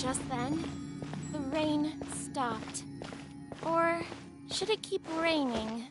Just then, the rain stopped. Or should it keep raining?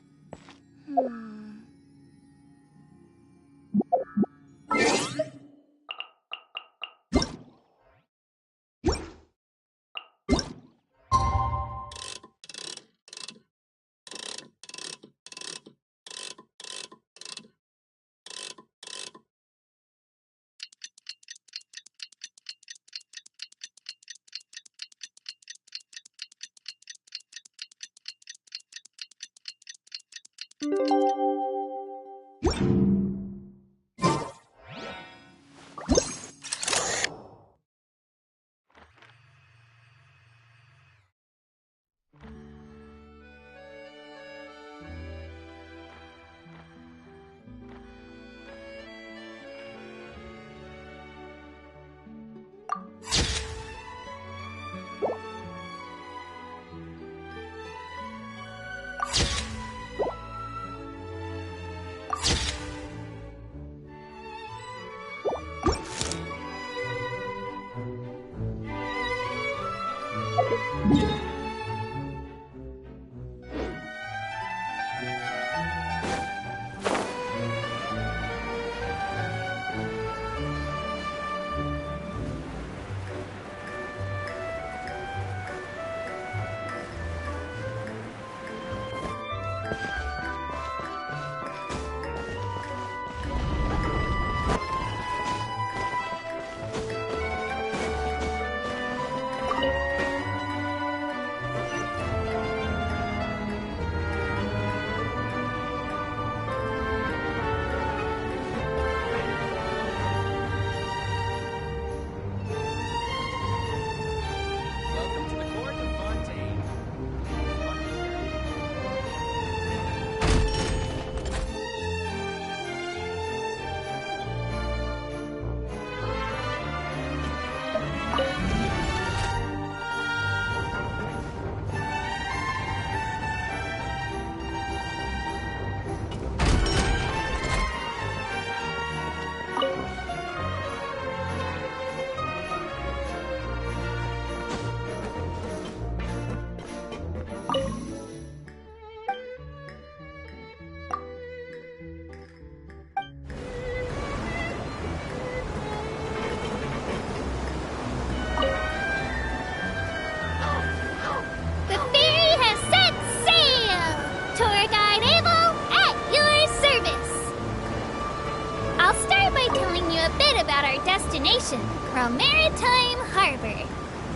From Maritime Harbor.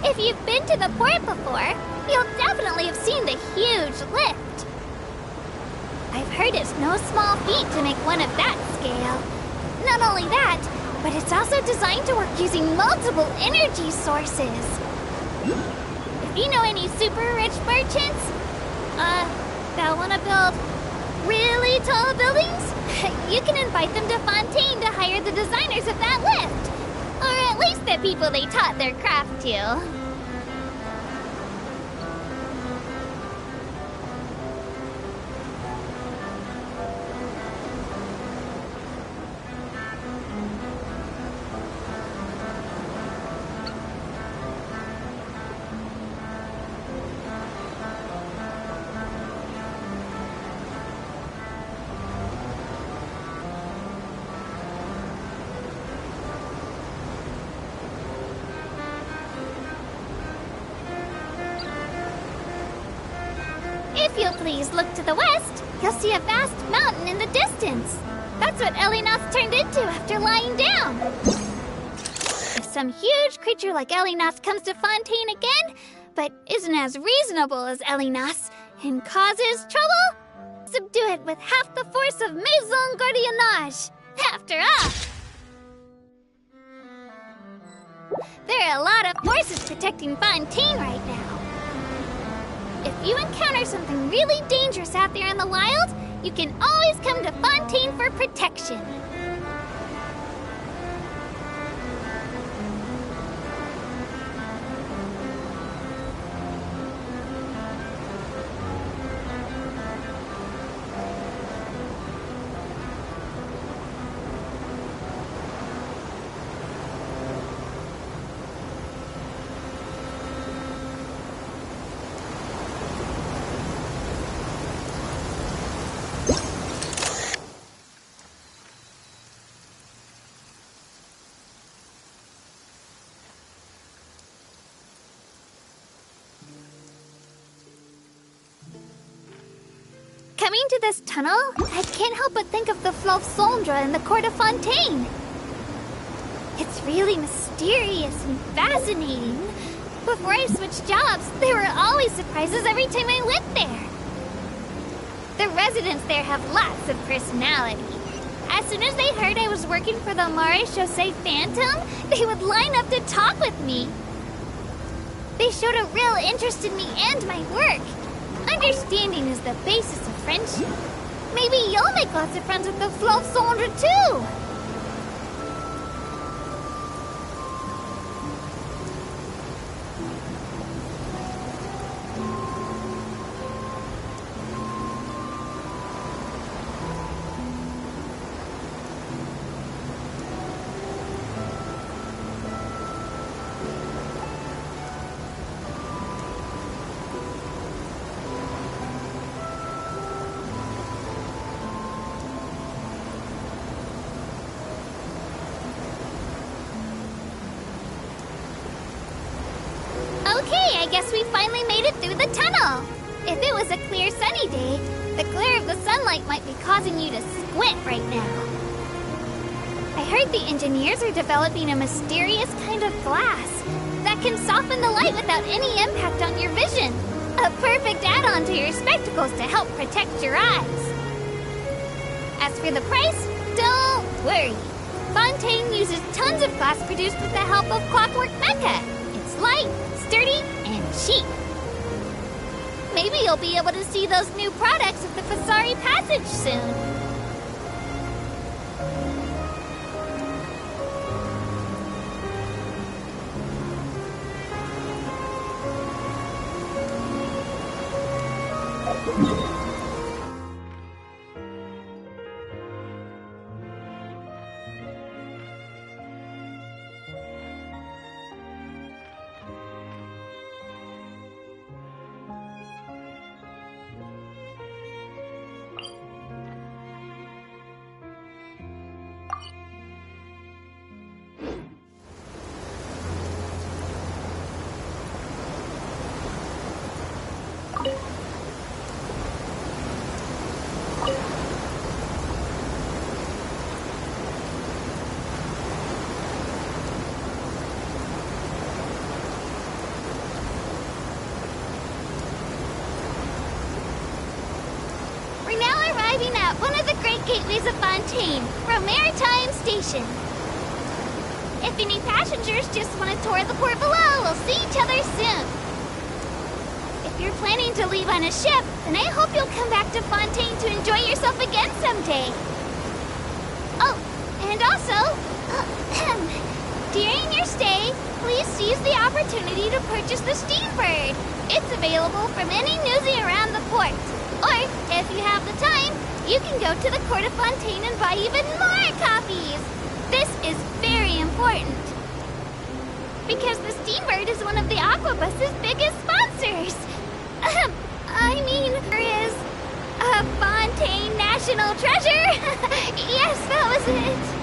If you've been to the port before, you'll definitely have seen the huge lift. I've heard it's no small feat to make one of that scale. Not only that, but it's also designed to work using multiple energy sources. If you know any super rich merchants, that want to build really tall buildings, you can invite them to Fontaine to hire the designers of that lift. Or at least the people they taught their craft to. If you'll please look to the west, you'll see a vast mountain in the distance. That's what Elinath turned into after lying down. If some huge creature like Elinath comes to Fontaine again, but isn't as reasonable as Elinath, and causes trouble, subdue it with half the force of Maison Gardiennage. After all, there are a lot of forces protecting Fontaine right now. If you encounter something really dangerous out there in the wild, you can always come to Fontaine for protection. Coming to this tunnel, I can't help but think of the Fleuve Sondra in the Court of Fontaine. It's really mysterious and fascinating. Before I switched jobs, there were always surprises every time I went there. The residents there have lots of personality. As soon as they heard I was working for the Maréchaussée Phantom, they would line up to talk with me. They showed a real interest in me and my work. Understanding is the basis of friendship. Maybe you'll make lots of friends with the Fleuve Sondra too! Okay, I guess we finally made it through the tunnel. If it was a clear sunny day, the glare of the sunlight might be causing you to squint right now. I heard the engineers are developing a mysterious kind of glass that can soften the light without any impact on your vision. A perfect add-on to your spectacles to help protect your eyes. As for the price, don't worry. Fontaine uses tons of glass produced with the help of Clockwork Mecha. It's light, sturdy, and cheap. Maybe you'll be able to see those new products at the Fasari Passage soon. At one of the great gateways of Fontaine, from Maritime Station. If any passengers just want to tour the port below, we'll see each other soon. If you're planning to leave on a ship, then I hope you'll come back to Fontaine to enjoy yourself again someday. Oh, and also, during your stay, please seize the opportunity to purchase the Steambird. It's available from any newsie around the port. Or, if you have the time, you can go to the Court of Fontaine and buy even more copies! This is very important. Because the Steambird is one of the Aquabus's biggest sponsors. There is a Fontaine National Treasure. Yes, that was it.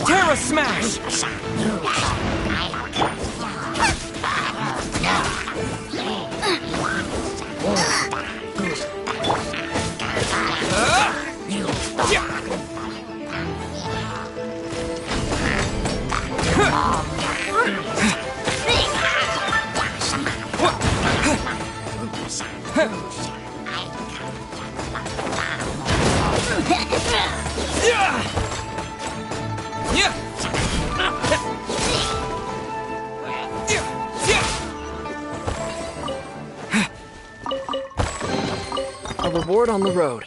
Terra Smash! A reward on the road.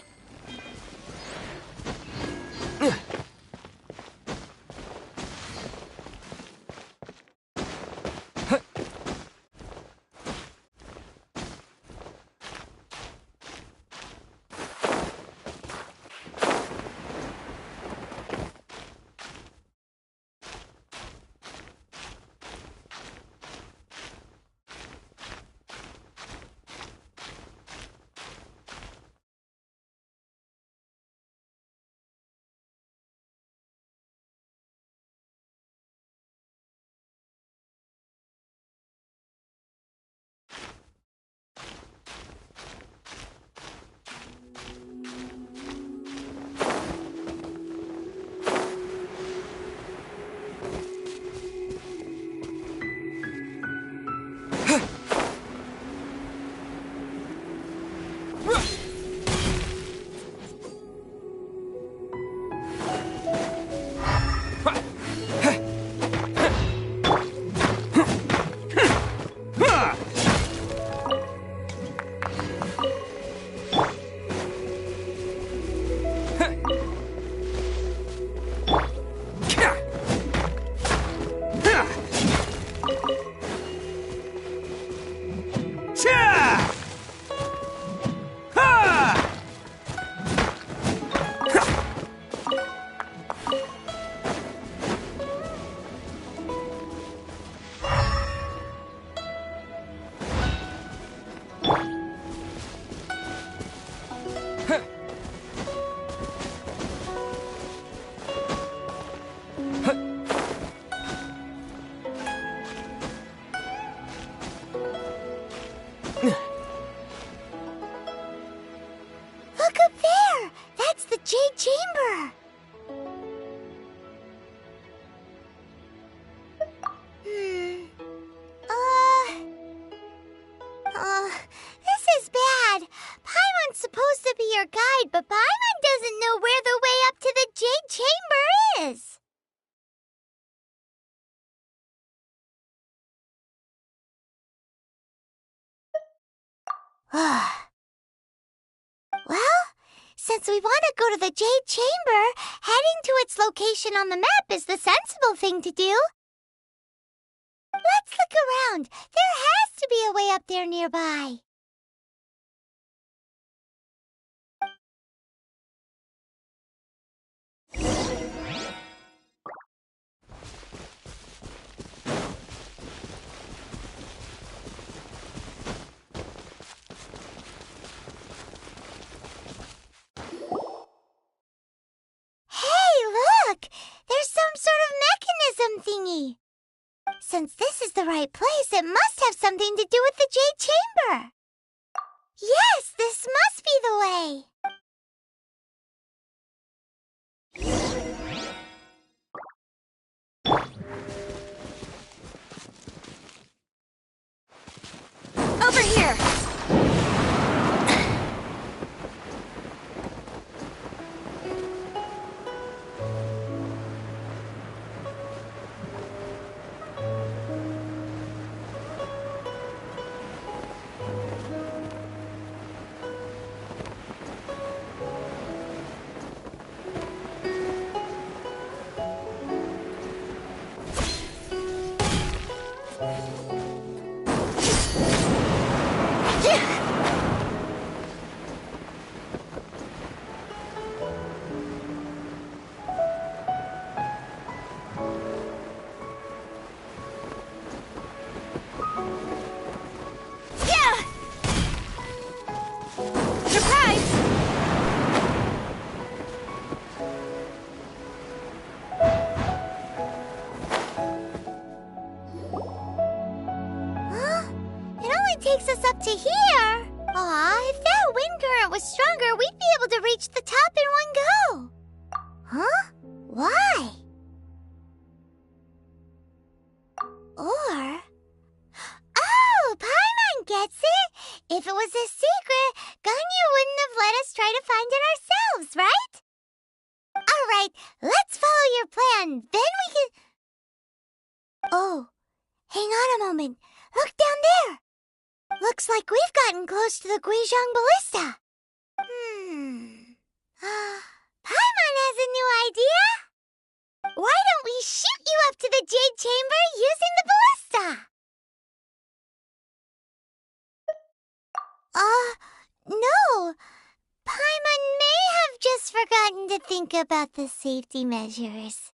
Well, since we want to go to the Jade Chamber, heading to its location on the map is the sensible thing to do. Let's look around. There has to be a way up there nearby. Hey, look! There's some sort of mechanism thingy. Since this is the right place, it must have something to do with the Jade Chamber. Yes, this must be the way. Over here! Takes us up to here. Aw, if that wind current was stronger, we'd be able to reach the top in one go. Huh? Why? Or... Oh, Paimon gets it! If it was a secret, Ganyu wouldn't have let us try to find it ourselves, right? Alright, let's follow your plan, then we can... Oh, hang on a moment. Look down there! Looks like we've gotten close to the Guizhong Ballista. Paimon has a new idea. Why don't we shoot you up to the Jade Chamber using the ballista? No. Paimon may have just forgotten to think about the safety measures.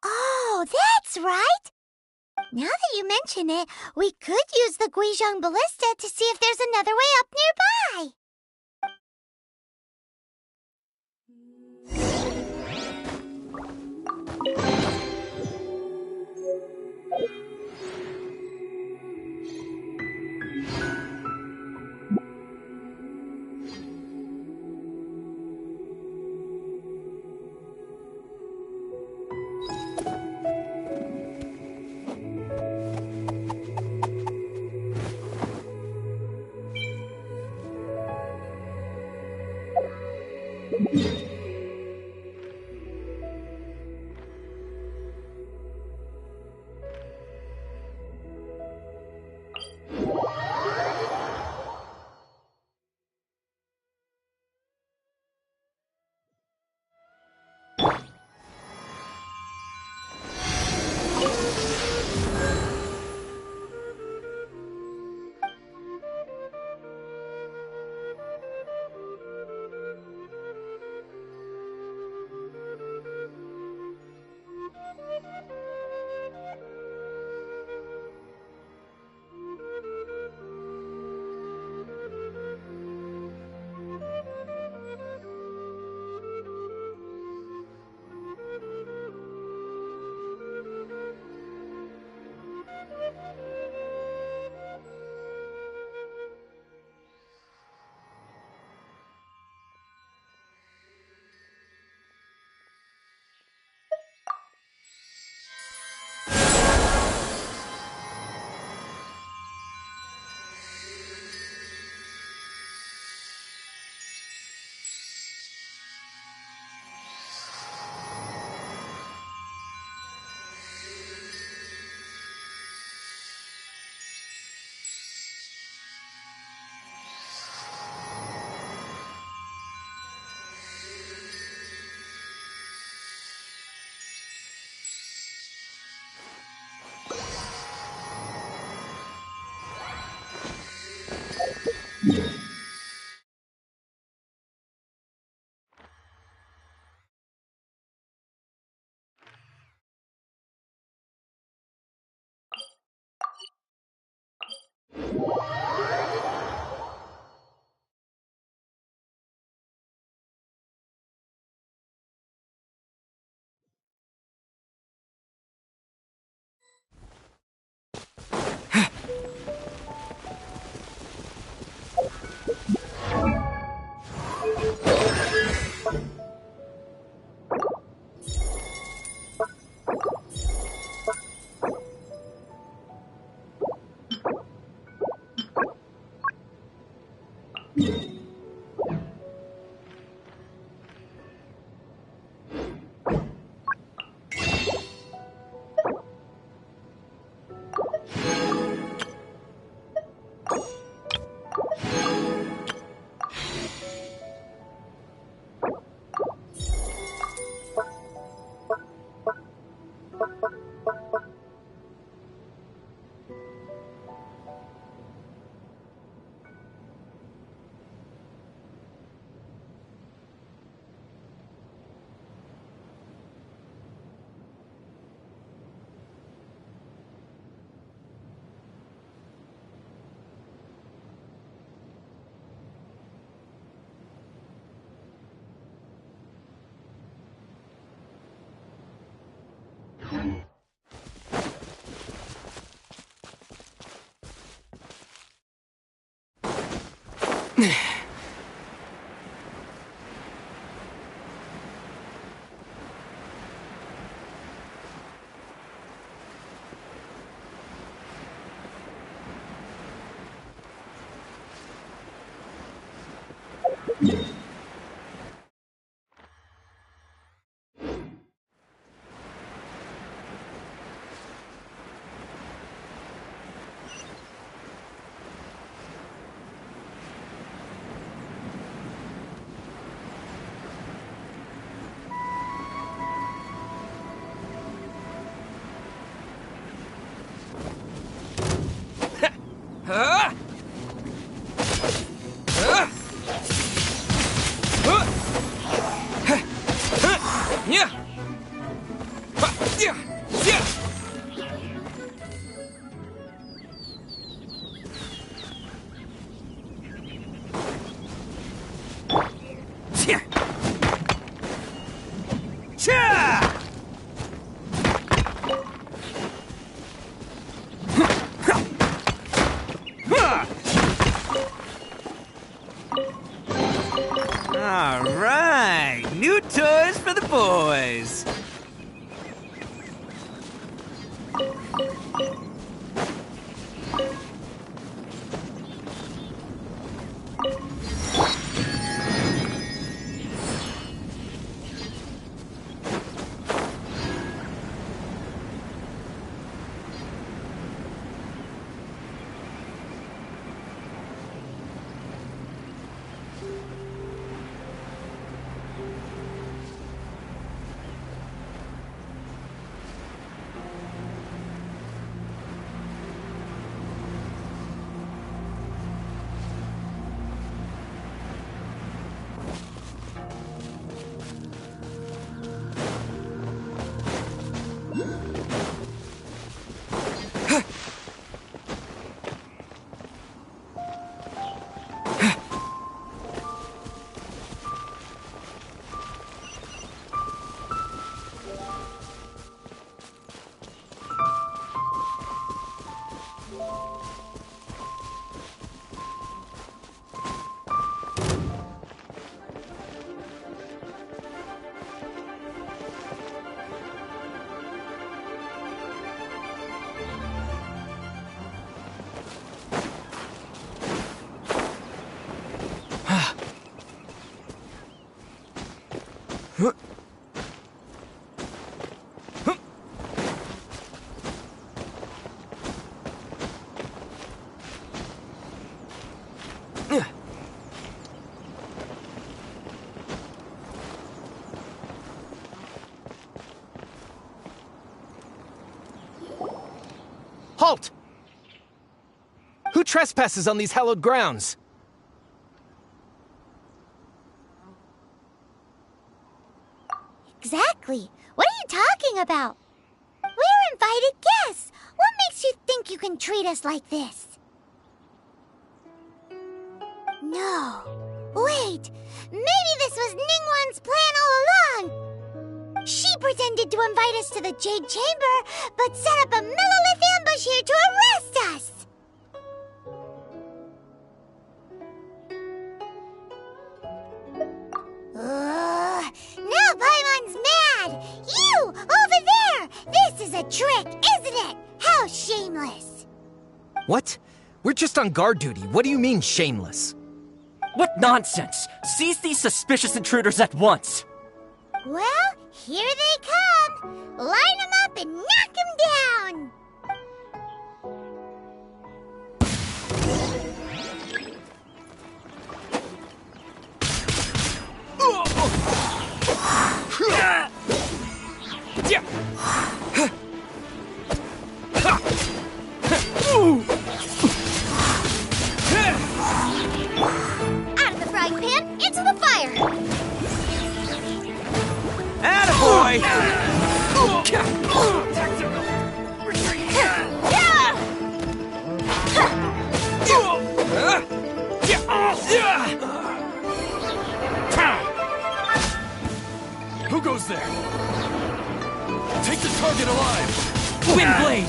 Oh, that's right! Now that you mention it, we could use the Guizhong Ballista to see if there's another way up nearby. All right, new toys for the boys. Halt! Who trespasses on these hallowed grounds? Exactly. What are you talking about? We're invited guests. What makes you think you can treat us like this? No. Wait. Maybe this was Ningguang's plan all along. She pretended to invite us to the Jade Chamber, but set up a Millilith ambush here to arrest us. Now Paimon's mad! You! Over there! This is a trick, isn't it? How shameless! What? We're just on guard duty. What do you mean, shameless? What nonsense! Seize these suspicious intruders at once! Well, here they come. Line them up and knock them down. Out of the frying pan, into the fire! Attaboy! Who goes there? Take the target alive! Wind blade!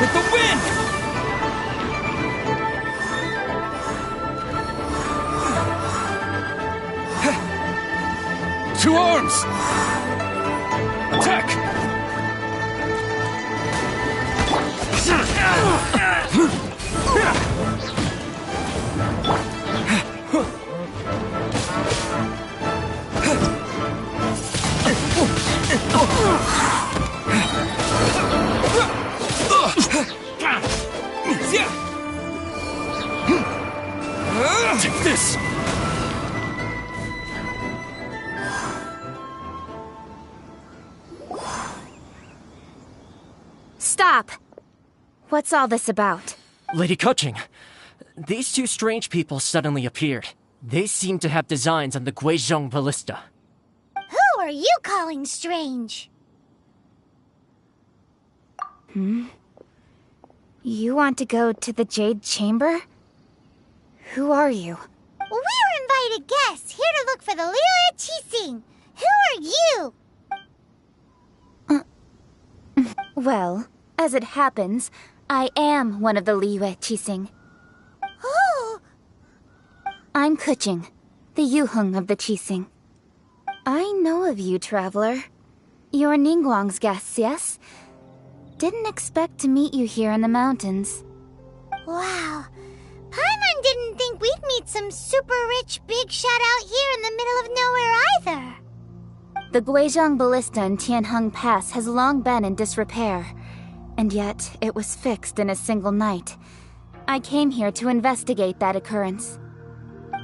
With the wind! Two arms! Attack! Take this! Stop! What's all this about? Lady Kuching, these two strange people suddenly appeared. They seem to have designs on the Guizhong Ballista. Who are you calling strange? You want to go to the Jade Chamber? Who are you? We're invited guests here to look for the Liu Qixing. Who are you? Well, as it happens, I am one of the Liu Qixing. Oh, I'm Kuching, the Yuheng of the Qixing. I know of you, traveler. You're Ningguang's guests, yes? Didn't expect to meet you here in the mountains. wow. Paimon didn't think we'd meet some super rich big shot out here in the middle of nowhere either. The Guizhong Ballista in Tianheng Pass has long been in disrepair, and yet it was fixed in a single night. I came here to investigate that occurrence.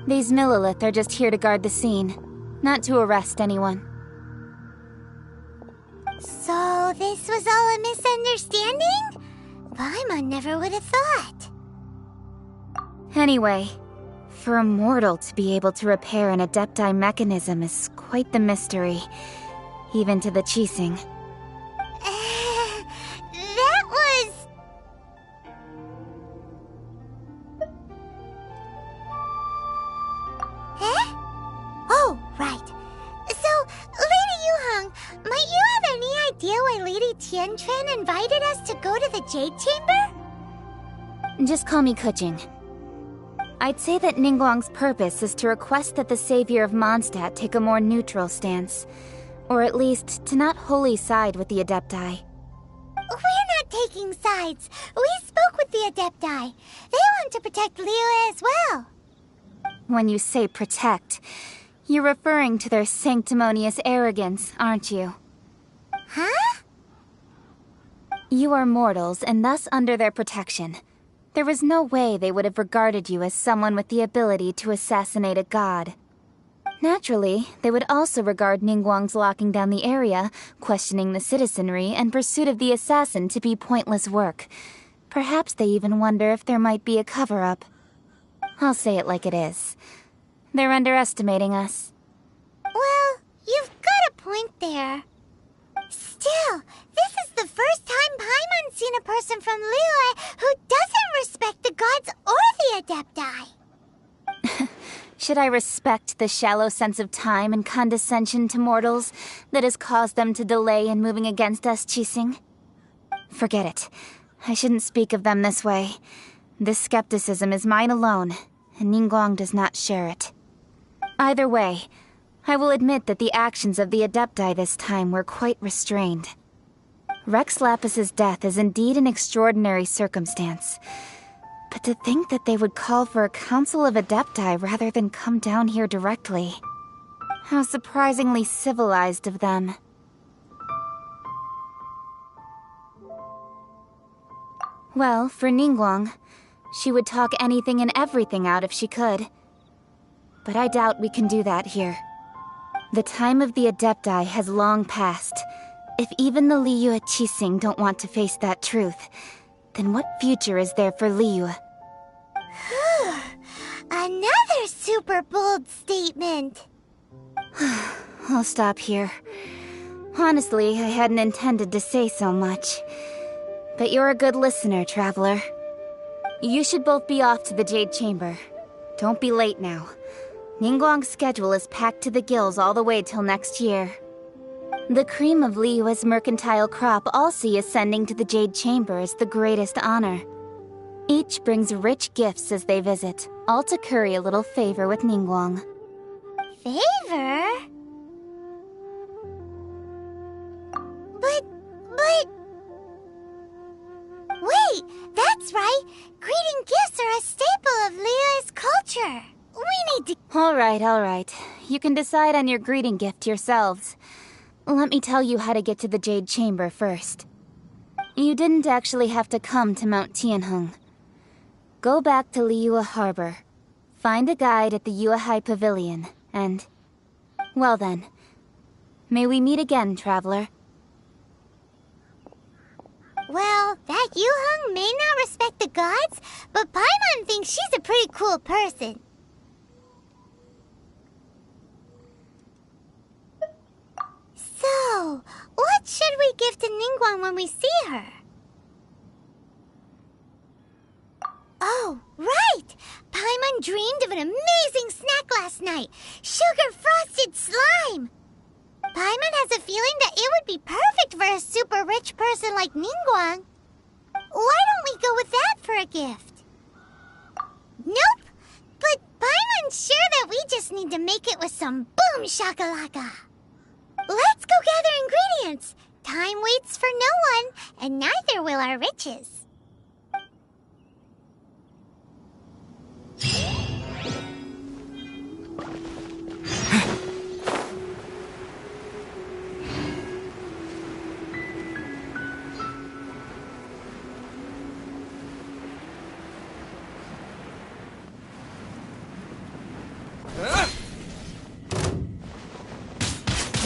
These Millilith are just here to guard the scene, not to arrest anyone. So this was all a misunderstanding? Paimon never would have thought. Anyway, for a mortal to be able to repair an Adepti mechanism is quite the mystery, even to the Qixing. That was... Huh? Oh, right. So, Lady Yuheng, might you have any idea why Lady Tianquan invited us to go to the Jade Chamber? Just call me Kuching. I'd say that Ningguang's purpose is to request that the savior of Mondstadt take a more neutral stance. Or at least, to not wholly side with the Adepti. We're not taking sides. We spoke with the Adepti. They want to protect Liyue as well. When you say protect, you're referring to their sanctimonious arrogance, aren't you? Huh? You are mortals, and thus under their protection. There was no way they would have regarded you as someone with the ability to assassinate a god. Naturally, they would also regard Ningguang's locking down the area, questioning the citizenry, and pursuit of the assassin to be pointless work. Perhaps they even wonder if there might be a cover-up. I'll say it like it is. They're underestimating us. Well, you've got a point there. Still, this is the first time Paimon's seen a person from Liyue who doesn't respect the gods or the Adepti. Should I respect the shallow sense of time and condescension to mortals that has caused them to delay in moving against us, Qixing? Forget it. I shouldn't speak of them this way. This skepticism is mine alone, and Ningguang does not share it. Either way, I will admit that the actions of the Adepti this time were quite restrained. Rex Lapis's death is indeed an extraordinary circumstance. But to think that they would call for a council of Adepti rather than come down here directly. How surprisingly civilized of them. Well, for Ningguang, she would talk anything and everything out if she could. But I doubt we can do that here. The time of the Adepti has long passed. If even the Liyue Qixing don't want to face that truth, then what future is there for Liyue? Another super bold statement. I'll stop here. Honestly, I hadn't intended to say so much. But you're a good listener, Traveler. You should both be off to the Jade Chamber. Don't be late now. Ningguang's schedule is packed to the gills all the way till next year. The cream of Liyue's mercantile crop all see ascending to the Jade Chamber as the greatest honor. Each brings rich gifts as they visit, all to curry a little favor with Ningguang. Favor? But... Wait, that's right! Greeting gifts are a staple of Liyue's culture! We need to... Alright. You can decide on your greeting gift yourselves. Let me tell you how to get to the Jade Chamber first. You didn't actually have to come to Mount Tianheng. Go back to Liyue Harbor. Find a guide at the Yuehai Pavilion, and... Well then. May we meet again, Traveler. Well, that Yuheng may not respect the gods, but Paimon thinks she's a pretty cool person. So, what should we give to Ningguang when we see her? Oh, right! Paimon dreamed of an amazing snack last night! Sugar-frosted slime! Paimon has a feeling that it would be perfect for a super rich person like Ningguang. Why don't we go with that for a gift? Nope! But Paimon's sure that we just need to make it with some boom shakalaka. Let's go gather ingredients. Time waits for no one, and neither will our riches.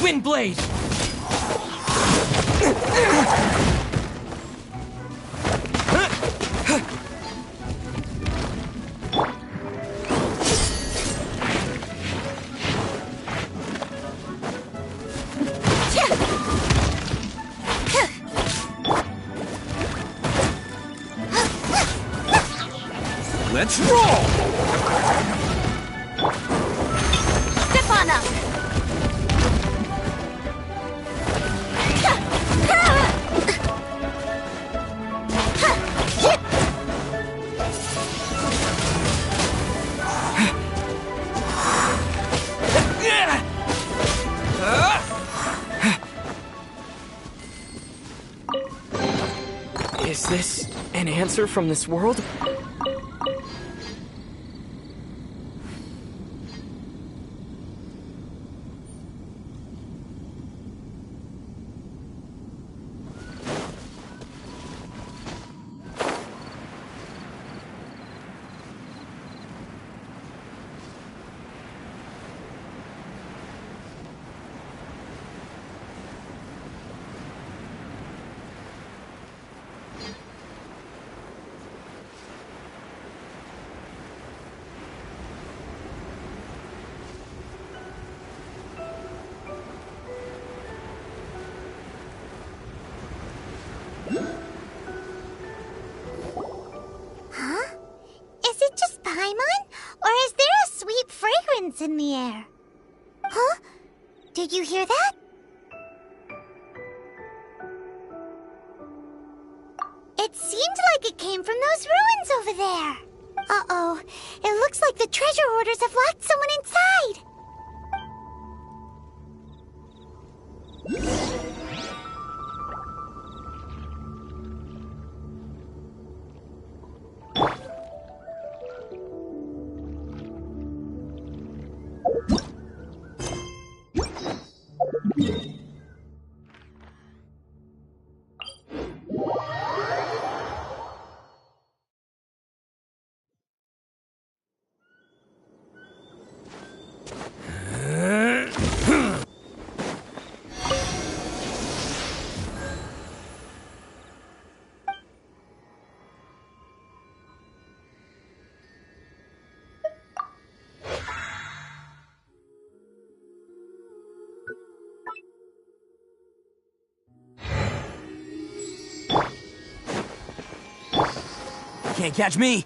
Windblade! Let's roll! Step on up! Is this an answer from this world? Huh? Is it just Paimon? Or is there a sweet fragrance in the air? Huh? Did you hear that? It seemed like it came from those ruins over there. Uh-oh. It looks like the treasure hoarders have locked someone inside. Can't catch me.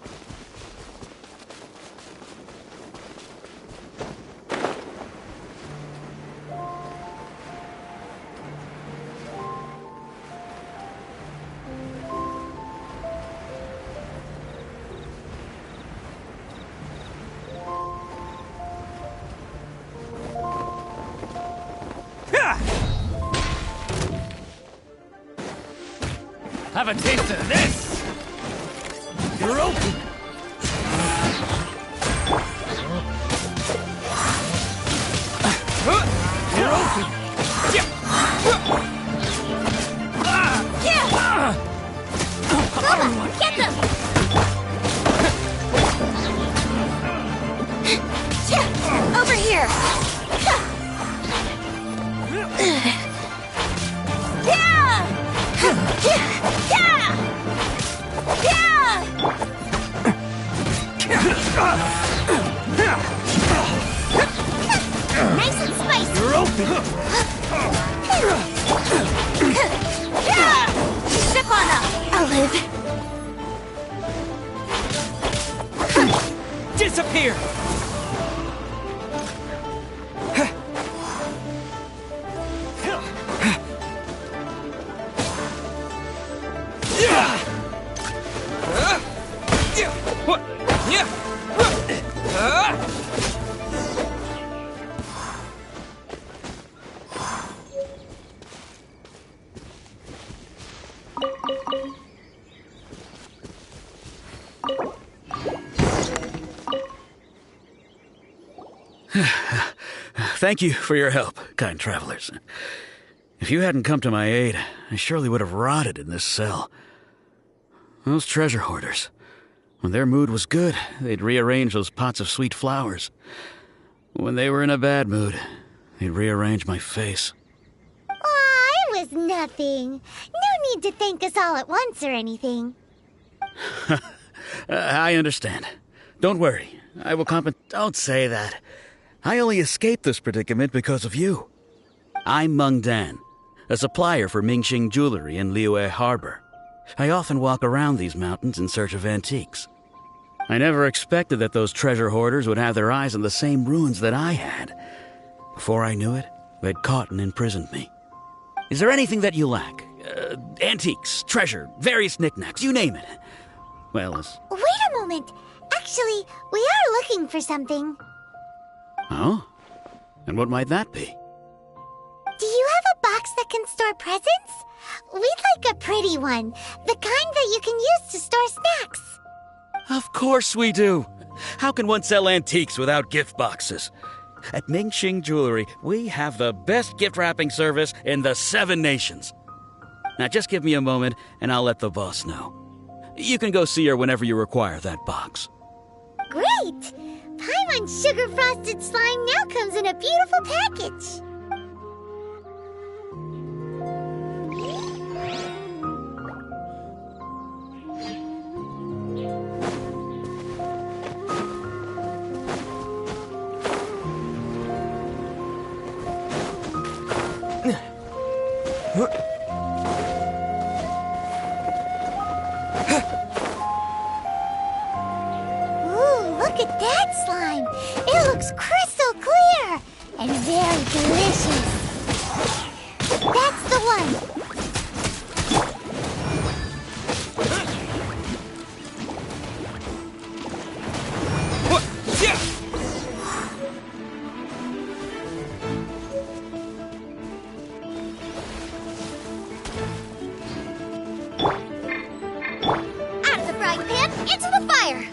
Have a taste of this! You're open! You're open! Get them! Over here! Nice and spicy. You're open! Step on up! I'll live. Disappear! Thank you for your help, kind travelers. If you hadn't come to my aid, I surely would have rotted in this cell. Those treasure hoarders. When their mood was good, they'd rearrange those pots of sweet flowers. When they were in a bad mood, they'd rearrange my face. Aw, it was nothing. No need to thank us all at once or anything. I understand. Don't worry. I will Don't say that. I only escaped this predicament because of you. I'm Meng Dan, a supplier for Mingxing jewelry in Liyue Harbor. I often walk around these mountains in search of antiques. I never expected that those treasure hoarders would have their eyes on the same ruins that I had. Before I knew it, they'd caught and imprisoned me. Is there anything that you lack? Antiques, treasure, various knickknacks, you name it. Well, Wait a moment. Actually, we are looking for something. Oh? And what might that be? Do you have a box that can store presents? We'd like a pretty one. The kind that you can use to store snacks. Of course we do. How can one sell antiques without gift boxes? At Mingxing Jewelry, we have the best gift wrapping service in the 7 nations. Now just give me a moment and I'll let the boss know. You can go see her whenever you require that box. Great! Paimon Sugar Frosted Slime now comes in a beautiful package. Look at that slime! It looks crystal clear and very delicious. That's the one. Out of the frying pan, into the fire!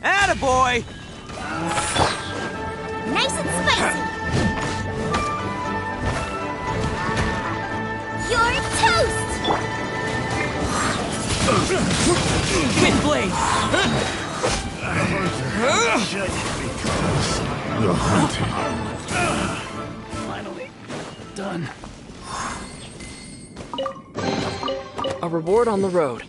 Attaboy! Nice and spicy! You're toast! Just because the hunting. Finally done. A reward on the road.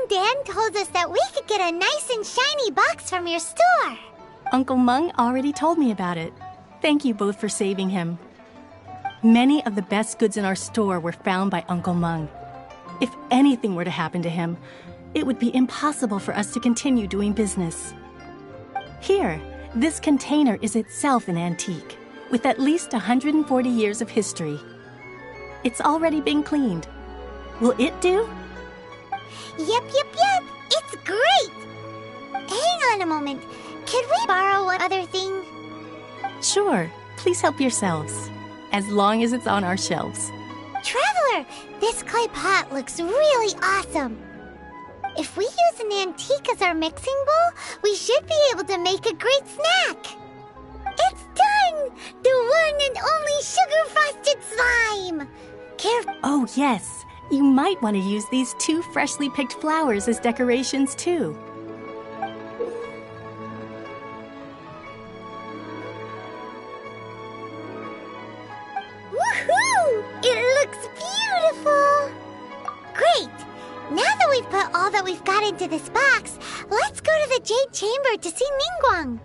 Dan told us that we could get a nice and shiny box from your store. Uncle Mung already told me about it. Thank you both for saving him. Many of the best goods in our store were found by Uncle Mung. If anything were to happen to him, it would be impossible for us to continue doing business. Here, this container is itself an antique, with at least 140 years of history. It's already been cleaned. Will it do? Yep. It's great! Hang on a moment. Could we borrow one other thing? Sure. Please help yourselves. As long as it's on our shelves. Traveler, this clay pot looks really awesome. If we use an antique as our mixing bowl, we should be able to make a great snack. It's done! The one and only sugar-frosted slime! Oh, yes. You might want to use these 2 freshly picked flowers as decorations, too. Woohoo! It looks beautiful! Great! Now that we've put all that we've got into this box, let's go to the Jade Chamber to see Ningguang.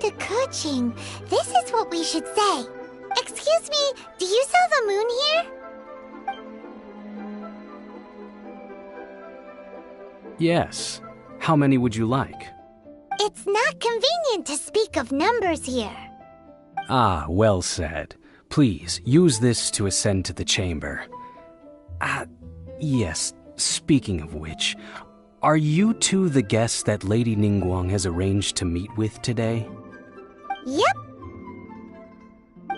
to Kuching, this is what we should say. Excuse me, do you sell the moon here? Yes. How many would you like? It's not convenient to speak of numbers here. Ah, well said. Please, use this to ascend to the chamber. Yes, speaking of which, are you two the guests that Lady Ningguang has arranged to meet with today? Yep.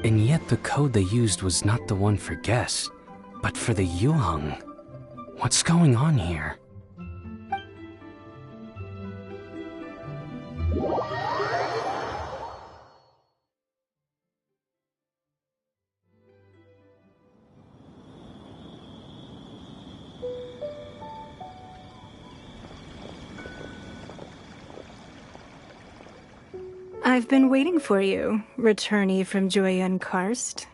And yet the code they used was not the one for guests, but for the Yuheng. What's going on here? I've been waiting for you, returnee from Joyun Karst.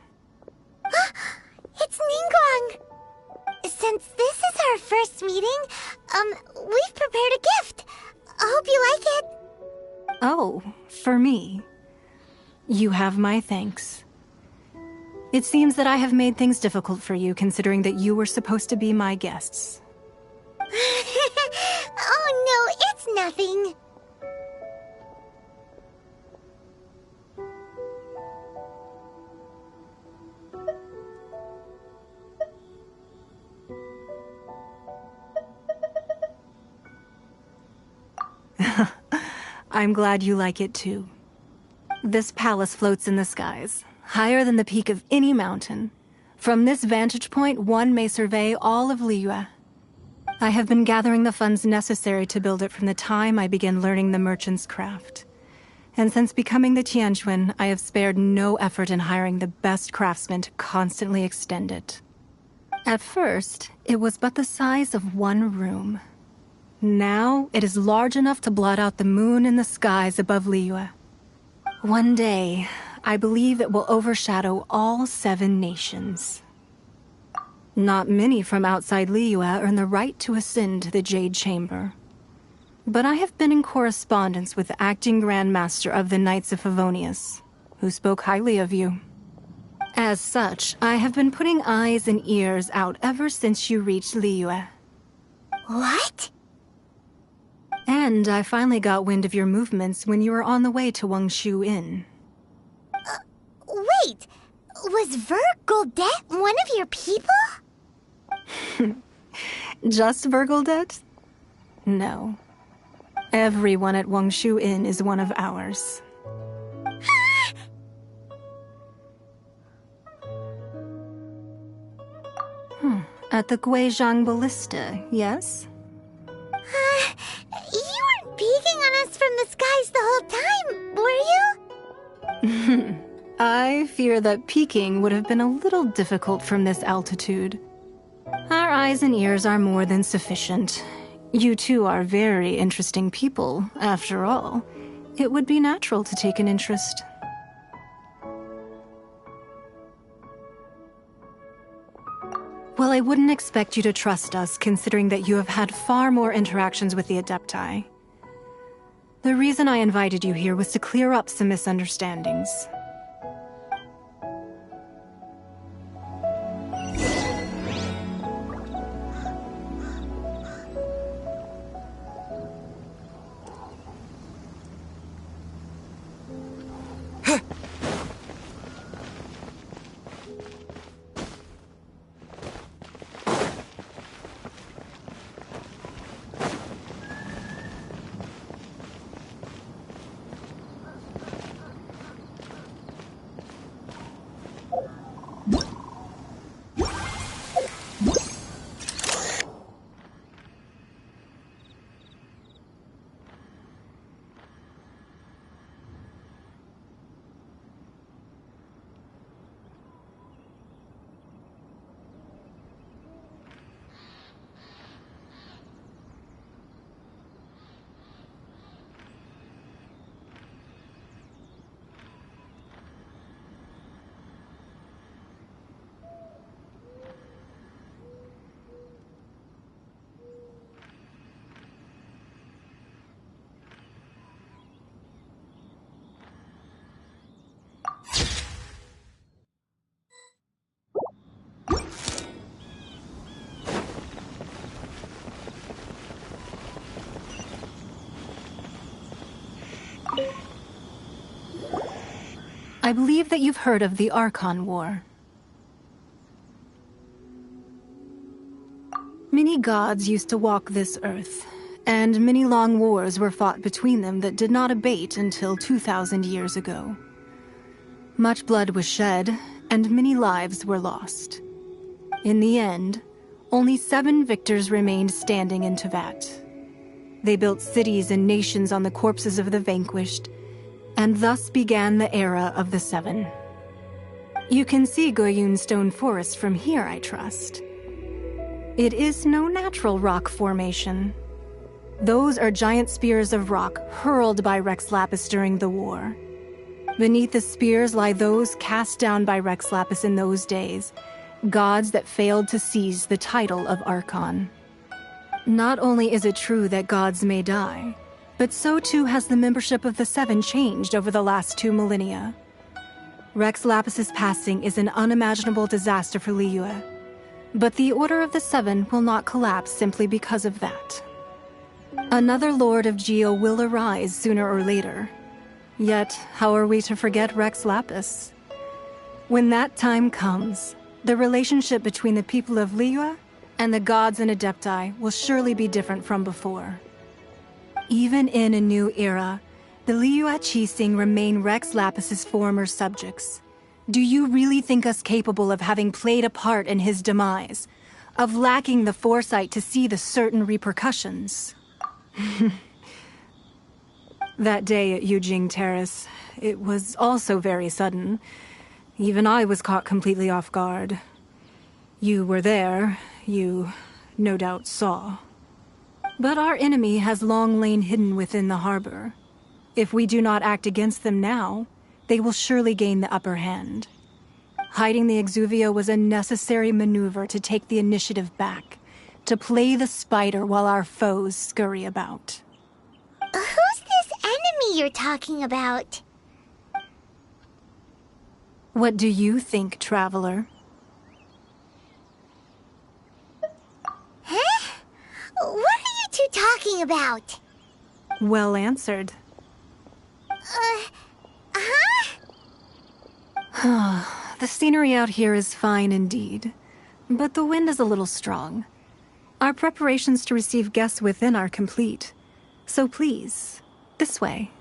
It's Ningguang! Since this is our first meeting, we've prepared a gift. I hope you like it. Oh, for me. You have my thanks. It seems that I have made things difficult for you, considering that you were supposed to be my guests. Oh no, it's nothing. I'm glad you like it too. This palace floats in the skies, higher than the peak of any mountain. From this vantage point, one may survey all of Liyue. I have been gathering the funds necessary to build it from the time I began learning the merchant's craft. And since becoming the Tianquan, I have spared no effort in hiring the best craftsmen to constantly extend it. At first, it was but the size of one room. Now, it is large enough to blot out the moon in the skies above Liyue. One day, I believe it will overshadow all 7 nations. Not many from outside Liyue earn the right to ascend to the Jade Chamber. But I have been in correspondence with the acting Grand Master of the Knights of Favonius, who spoke highly of you. As such, I have been putting eyes and ears out ever since you reached Liyue. What? And I finally got wind of your movements when you were on the way to Wangshu Inn. Wait! Was Vergoldet one of your people? Just Vergoldet? No. Everyone at Wangshu Inn is one of ours. At the Guizhang Ballista, yes? You weren't peeking on us from the skies the whole time, were you? I fear that peeking would have been a little difficult from this altitude. Our eyes and ears are more than sufficient. You two are very interesting people, after all. It would be natural to take an interest. Well, I wouldn't expect you to trust us, considering that you have had far more interactions with the Adepti. The reason I invited you here was to clear up some misunderstandings. I believe that you've heard of the Archon War. Many gods used to walk this earth, and many long wars were fought between them that did not abate until 2,000 years ago. Much blood was shed, and many lives were lost. In the end, only 7 victors remained standing in Tevat. They built cities and nations on the corpses of the vanquished, and thus began the era of the 7. You can see Goyun Stone Forest from here, I trust. It is no natural rock formation. Those are giant spears of rock hurled by Rex Lapis during the war. Beneath the spears lie those cast down by Rex Lapis in those days, gods that failed to seize the title of Archon. Not only is it true that gods may die, but so too has the membership of the 7 changed over the last 2 millennia. Rex Lapis's passing is an unimaginable disaster for Liyue, but the Order of the 7 will not collapse simply because of that. Another Lord of Geo will arise sooner or later. Yet, how are we to forget Rex Lapis? When that time comes, the relationship between the people of Liyue and the gods and Adepti will surely be different from before. Even in a new era, the Liyue Qixing remain Rex Lapis's former subjects. Do you really think us capable of having played a part in his demise? Of lacking the foresight to see the certain repercussions? That day at Yujing Terrace, it was also very sudden. Even I was caught completely off guard. You were there, you no doubt saw. But our enemy has long lain hidden within the harbor. If we do not act against them now, they will surely gain the upper hand. Hiding the Exuvio was a necessary maneuver to take the initiative back, to play the spider while our foes scurry about. Who's this enemy you're talking about? What do you think, traveler? Huh? What are you two talking about? Well answered. The scenery out here is fine indeed, but the wind is a little strong. Our preparations to receive guests within are complete, so please, this way.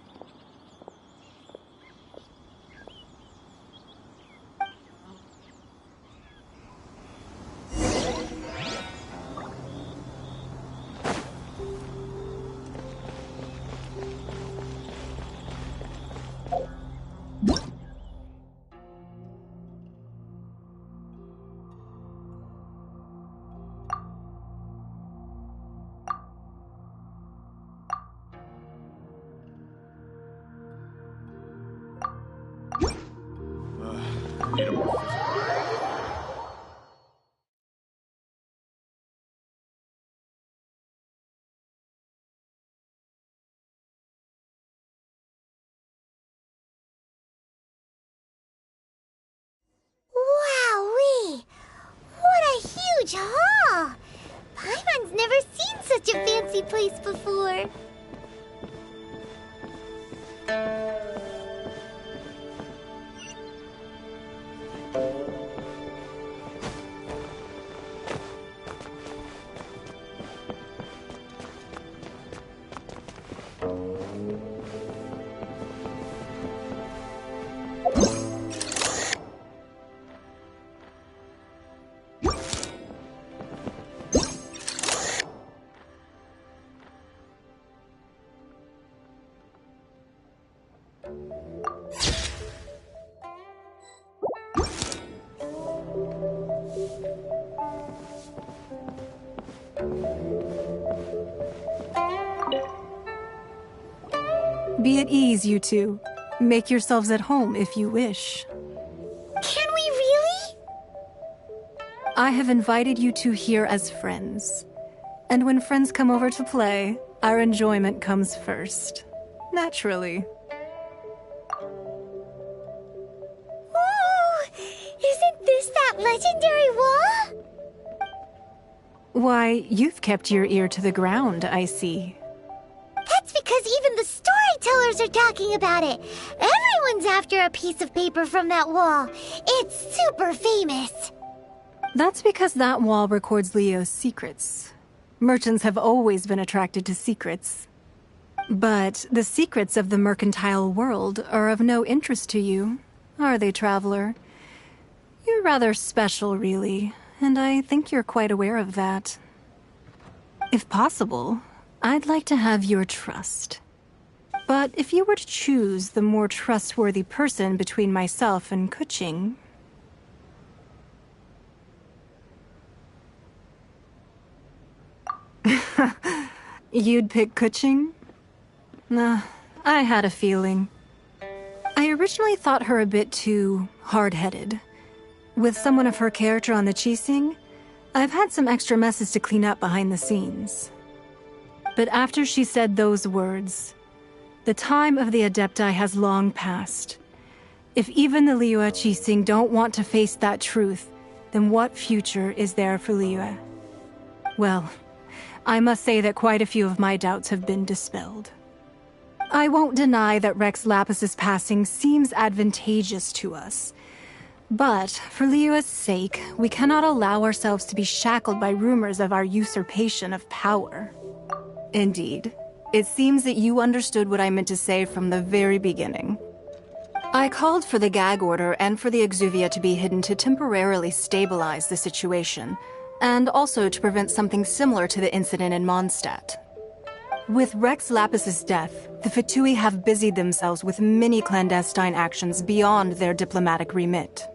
Wowee! What a huge hall! Paimon's never seen such a fancy place before. Be at ease, you two. Make yourselves at home if you wish. Can we really? I have invited you two here as friends. And when friends come over to play, our enjoyment comes first. Naturally. Ooh! Isn't this that legendary wall? Why, you've kept your ear to the ground, I see. That's because even the storytellers are talking about it. Everyone Everyone's after a piece of paper from that wall. It's super famous. That's because that wall records Leo's secrets. Merchants have always been attracted to secrets. But the secrets of the mercantile world are of no interest to you, are they, traveler? You're rather special, really, and I think you're quite aware of that. If possible, I'd like to have your trust. But if you were to choose the more trustworthy person between myself and Kuching... You'd pick Kuching? Nah, I had a feeling. I originally thought her a bit too hard-headed. With someone of her character on the Qixing, I've had some extra messes to clean up behind the scenes. But after she said those words, the time of the Adepti has long passed. If even the Liyue Qixing don't want to face that truth, then what future is there for Liyue? Well, I must say that quite a few of my doubts have been dispelled. I won't deny that Rex Lapis's passing seems advantageous to us. But, for Liyue's sake, we cannot allow ourselves to be shackled by rumors of our usurpation of power. Indeed. It seems that you understood what I meant to say from the very beginning. I called for the gag order and for the Exuvia to be hidden to temporarily stabilize the situation, and also to prevent something similar to the incident in Mondstadt. With Rex Lapis's death, the Fatui have busied themselves with many clandestine actions beyond their diplomatic remit.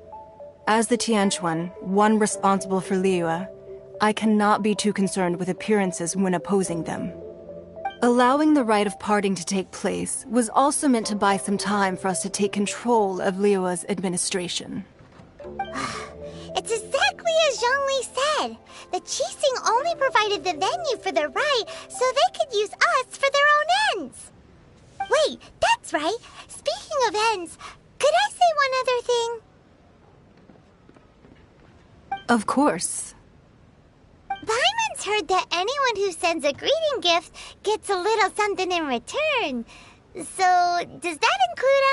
As the Tianquan, one responsible for Liyue, I cannot be too concerned with appearances when opposing them. Allowing the rite of parting to take place was also meant to buy some time for us to take control of Liyue's administration. It's exactly as Zhongli said. The Qixing only provided the venue for the rite so they could use us for their own ends. Wait, that's right. Speaking of ends, could I say one other thing? Of course. Paimon's heard that anyone who sends a greeting gift gets a little something in return. So, does that include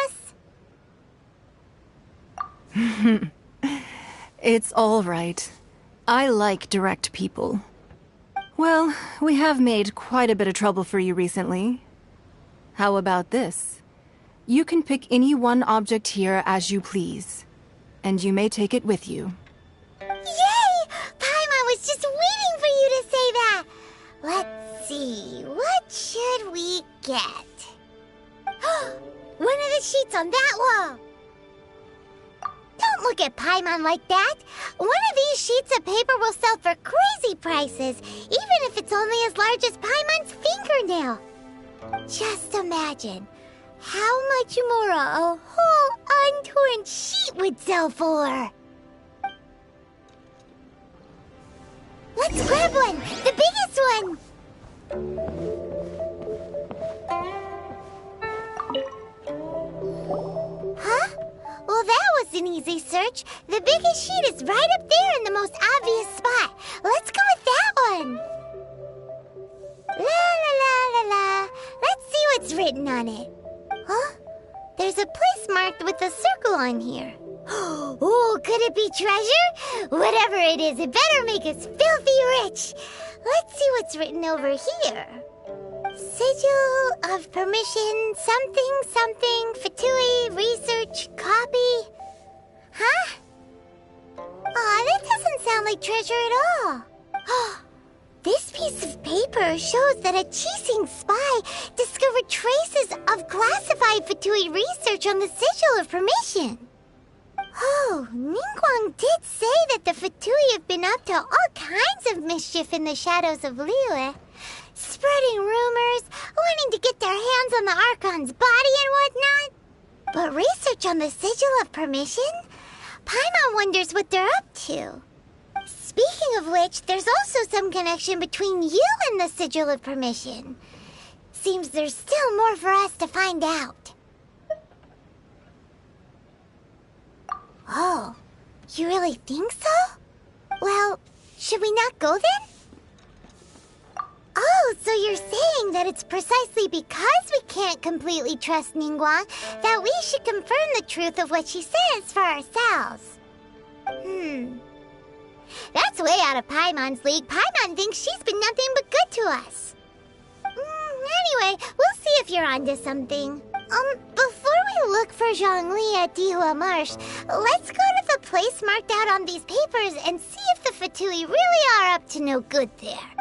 us? It's all right. I like direct people. Well, we have made quite a bit of trouble for you recently. How about this? You can pick any one object here as you please, and you may take it with you. Yay! Paimon was just waiting for you to say that! Let's see, what should we get? One of the sheets on that wall! Don't look at Paimon like that! One of these sheets of paper will sell for crazy prices, even if it's only as large as Paimon's fingernail. Just imagine how much more a whole untorn sheet would sell for. Let's grab one! The biggest one! Huh? Well, that was an easy search. The biggest sheet is right up there in the most obvious spot. Let's go with that one. La la la la la. Let's see what's written on it. Huh? There's a place marked with a circle on here. Oh, could it be treasure? Whatever it is, it better make us filthy rich. Let's see what's written over here. Sigil of permission, something, something, Fatui, research, copy. Huh? Aw, that doesn't sound like treasure at all. This piece of paper shows that a Qixing spy discovered traces of classified Fatui research on the Sigil of permission. Oh, Ningguang did say that the Fatui have been up to all kinds of mischief in the shadows of Liyue. Spreading rumors, wanting to get their hands on the Archon's body and whatnot. But research on the Sigil of Permission? Paimon wonders what they're up to. Speaking of which, there's also some connection between you and the Sigil of Permission. Seems there's still more for us to find out. Oh, you really think so? Well, should we not go then? Oh, So you're saying that it's precisely because we can't completely trust Ningguang that we should confirm the truth of what she says for ourselves. That's way out of Paimon's league. Paimon thinks she's been nothing but good to us. Anyway, we'll see if you're onto something. Before we look for Zhongli at Dihua Marsh, let's go to the place marked out on these papers and see if the Fatui really are up to no good there.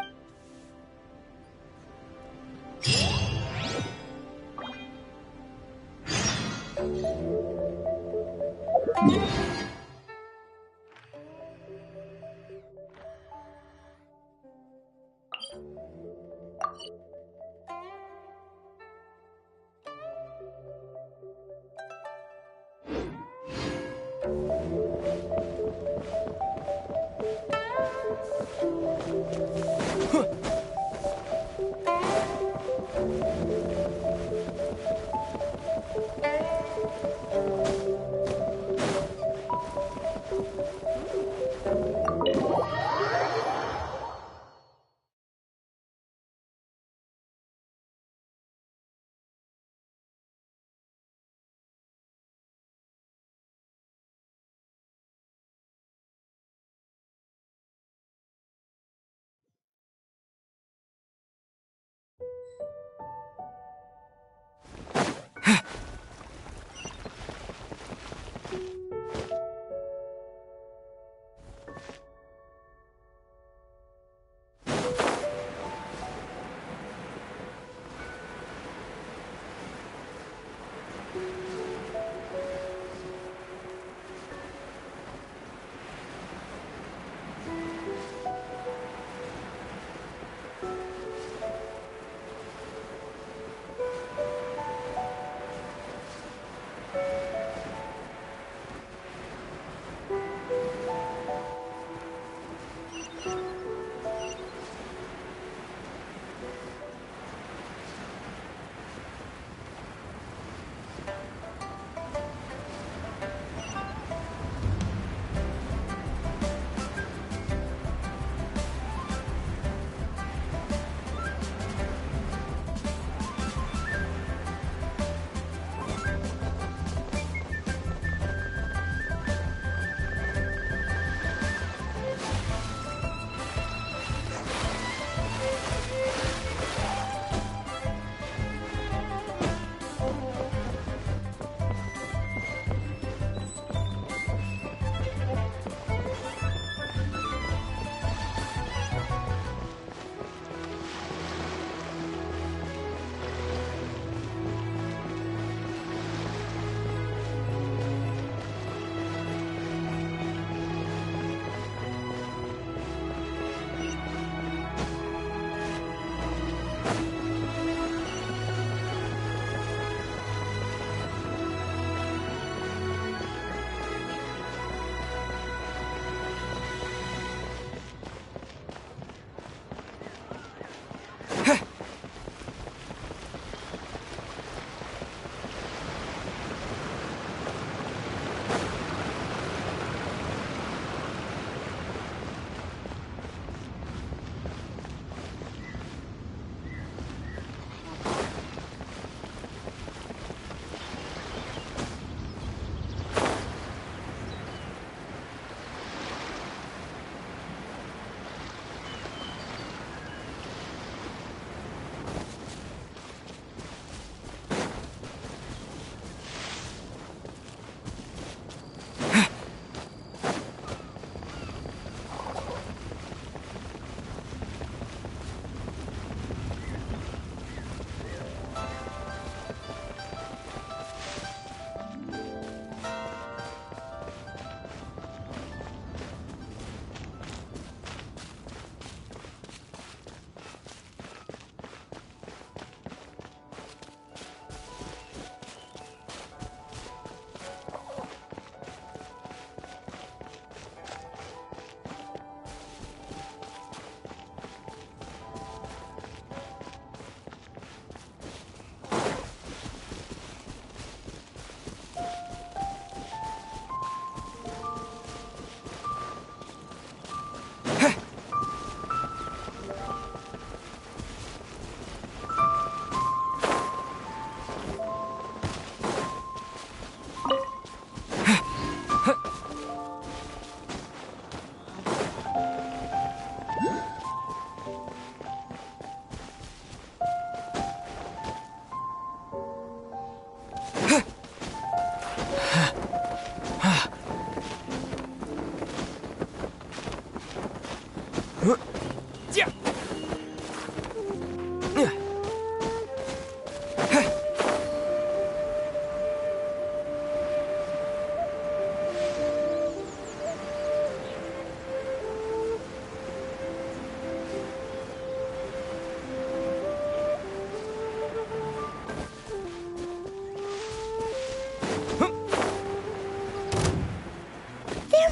There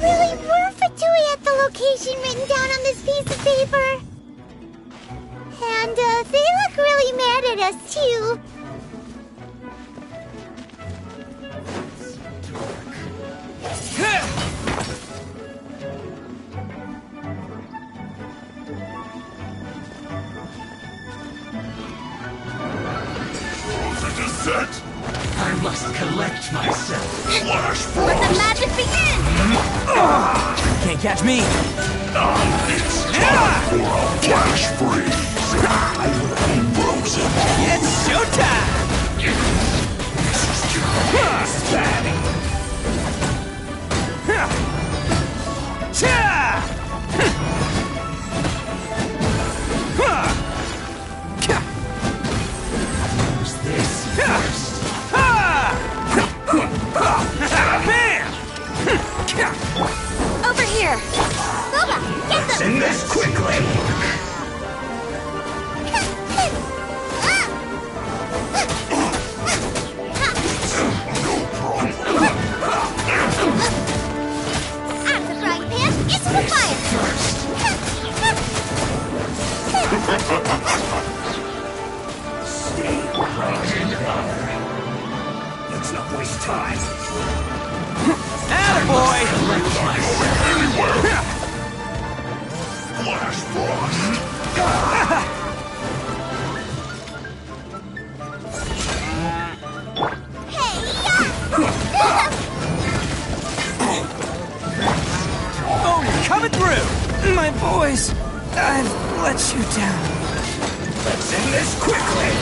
really were Fatui at the location written down on this piece of paper. And they look really mad at us, too. Descent! I must collect myself. Flash Let the magic begin! Can't catch me! It's time for a flash freeze! I will be frozen! It's showtime! Use this first. Over here! Boba, get them! Send this quickly! Out of the frying pan, into the fire! Stay right in cover. Let's not waste time. Attaboy! Collect myself anywhere. Flash frost. Oh, coming through! My boys, I've let you down. Let's end this quickly.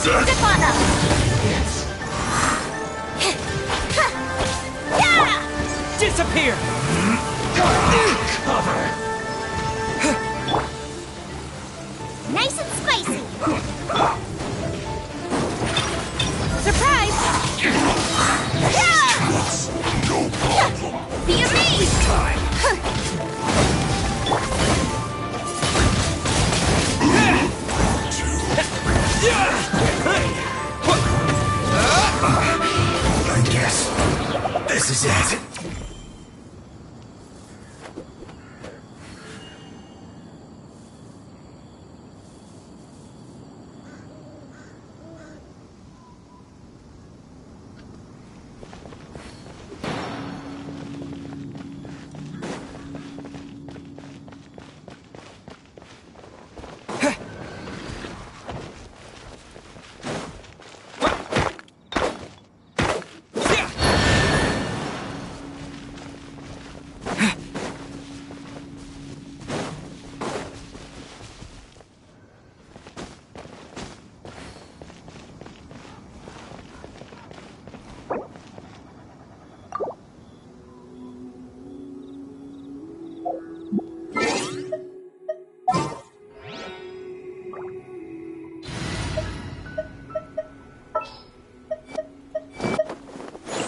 Stefano! Disappear! Cover. Nice and spicy! Surprise! No problem. Be amazed! I guess this is it.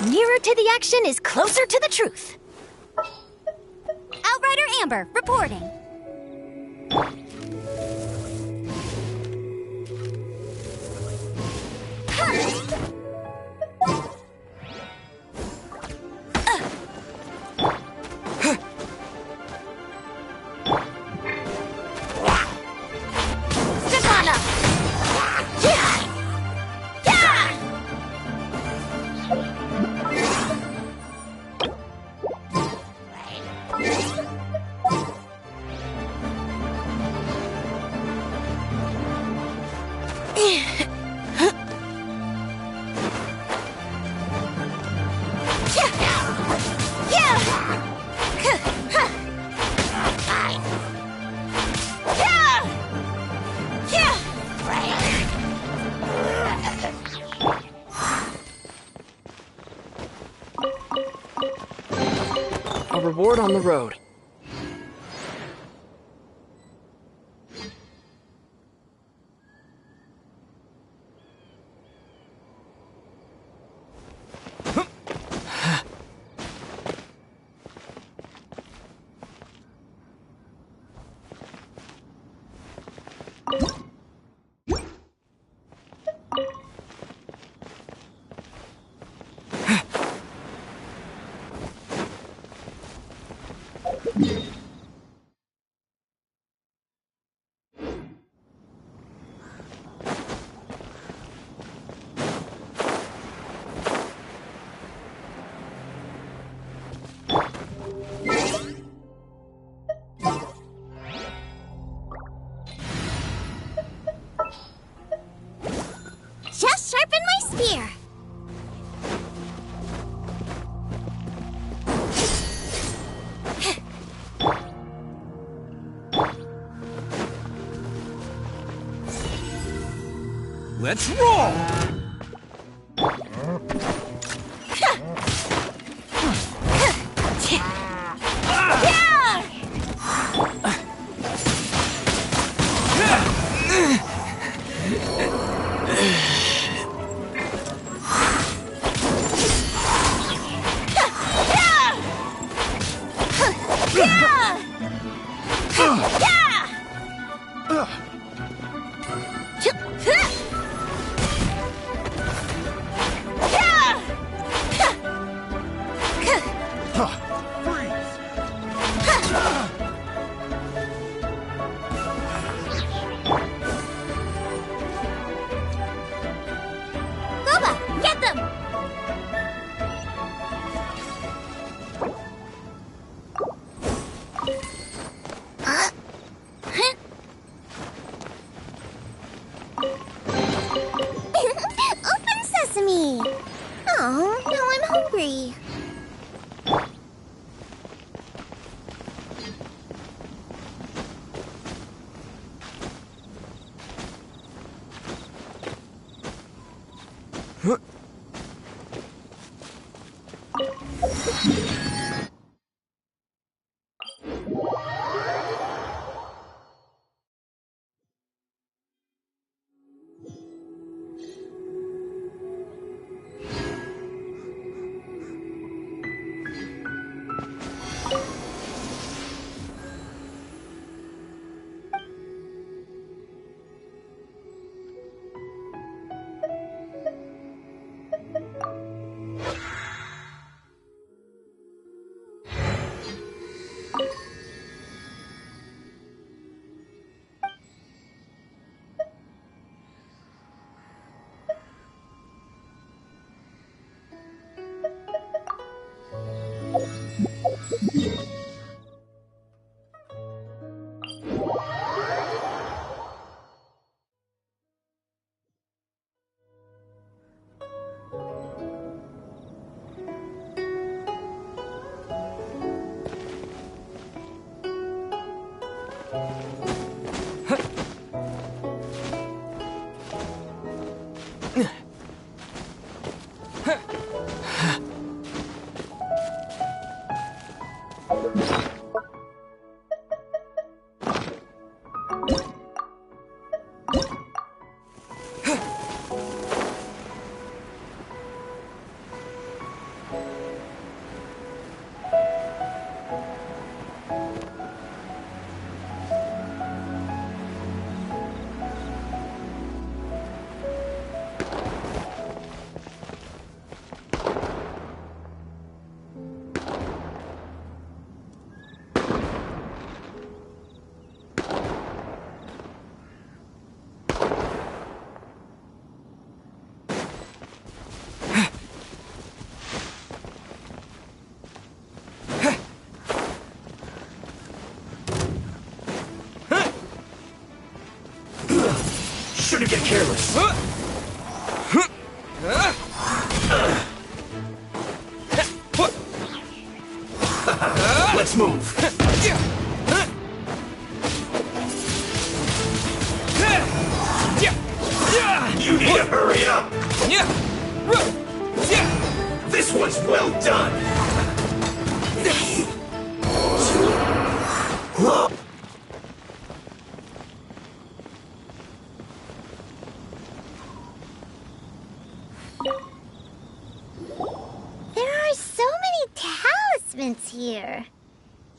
Nearer to the action is closer to the truth. Outrider Amber, reporting. Stefano! reward on the road. Just sharpen my spear. Let's roll! Boba, get them! Open sesame! Oh, now I'm hungry. Shouldn't get careless. Let's move. You need to hurry up. This one's well done.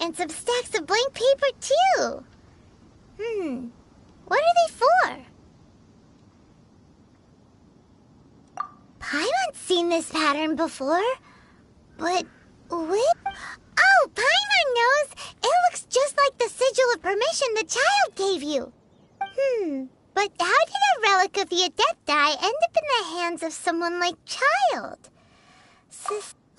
And some stacks of blank paper, too. What are they for? Paimon's seen this pattern before. But what? Oh, Paimon knows! It looks just like the sigil of permission the child gave you. But how did a relic of the Adepti end up in the hands of someone like Child?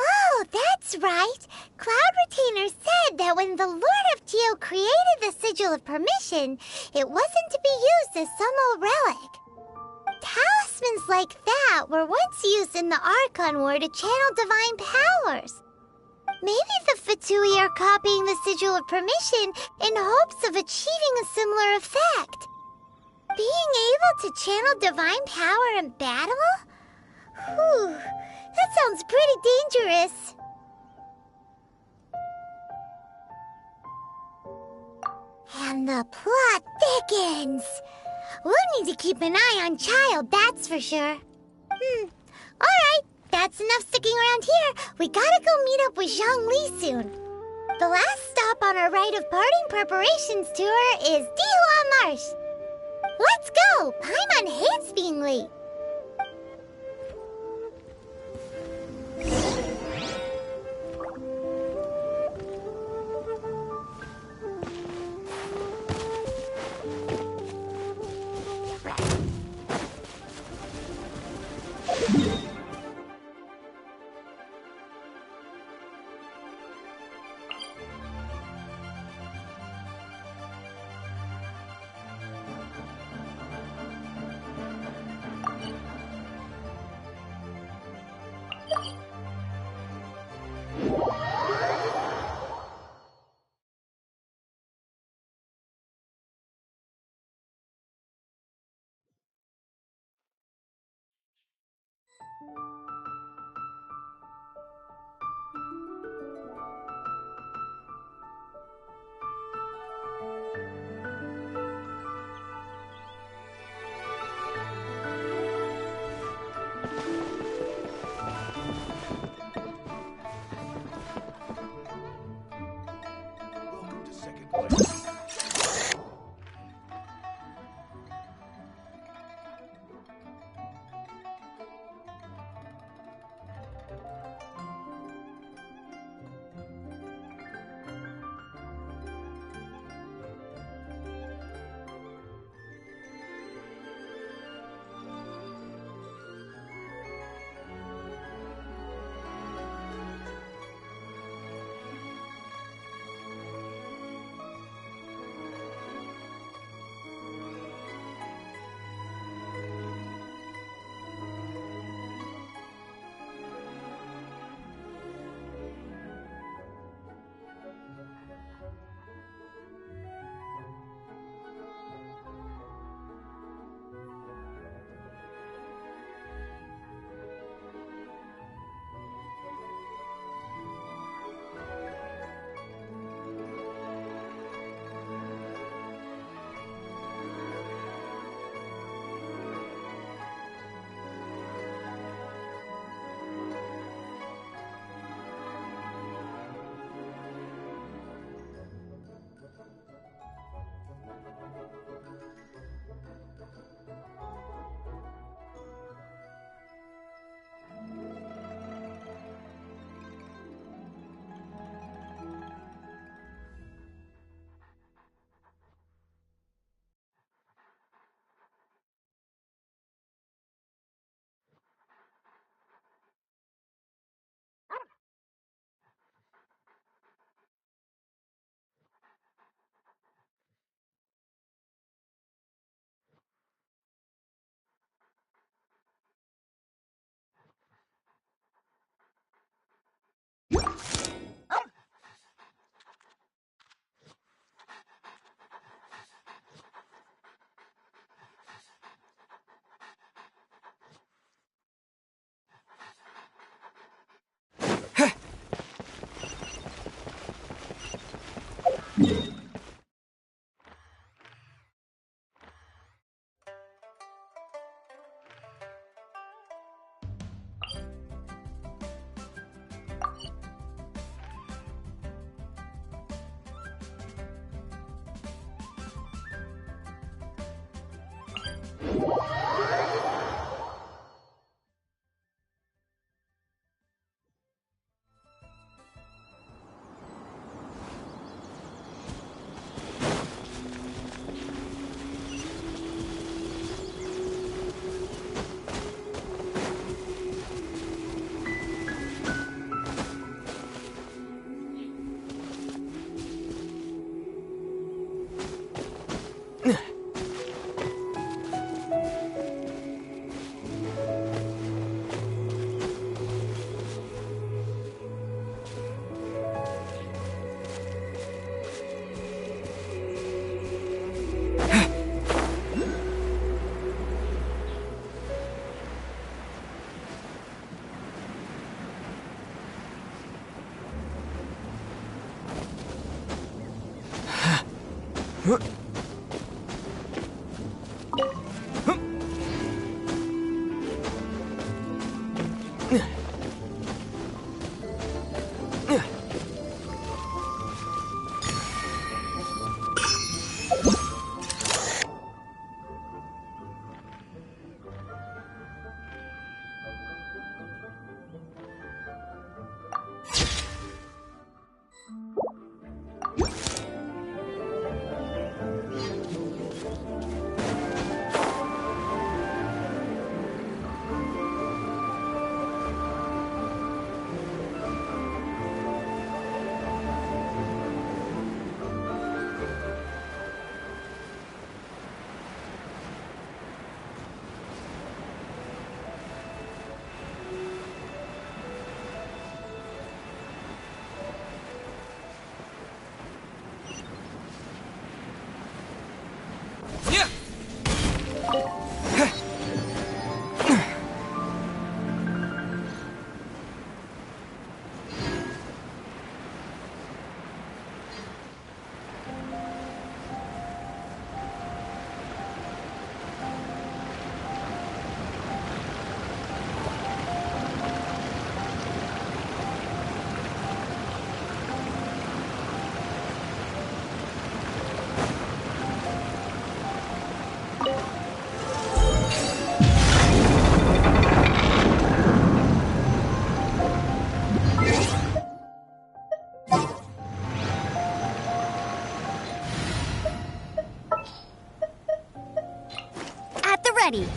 Oh, that's right. Cloud Retainer said that when the Lord of Geo created the Sigil of Permission, it wasn't to be used as some old relic. Talismans like that were once used in the Archon War to channel divine powers. Maybe the Fatui are copying the Sigil of Permission in hopes of achieving a similar effect. Being able to channel divine power in battle? Whew, that sounds pretty dangerous. And the plot thickens. We'll need to keep an eye on Child, that's for sure. Alright, that's enough sticking around here. We gotta go meet up with Zhongli soon. The last stop on our rite of parting preparations tour is Dihua Marsh. Let's go! Paimon hates being late. Ready.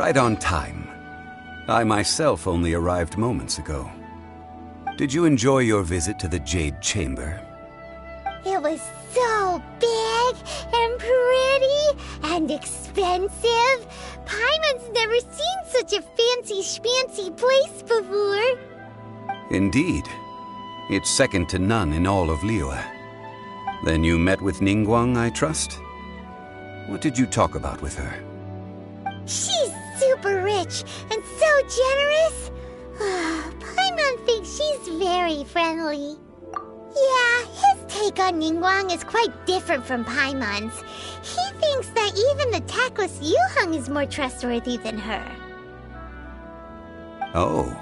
Right on time. I myself only arrived moments ago. Did you enjoy your visit to the Jade Chamber? It was so big and pretty and expensive. Paimon's never seen such a fancy schmancy place before. Indeed. It's second to none in all of Liyue. Then you met with Ningguang, I trust? What did you talk about with her? She's super rich and so generous. Paimon thinks she's very friendly. Yeah, his take on Ningguang is quite different from Paimon's. He thinks that even the tactless Yuheng is more trustworthy than her. Oh,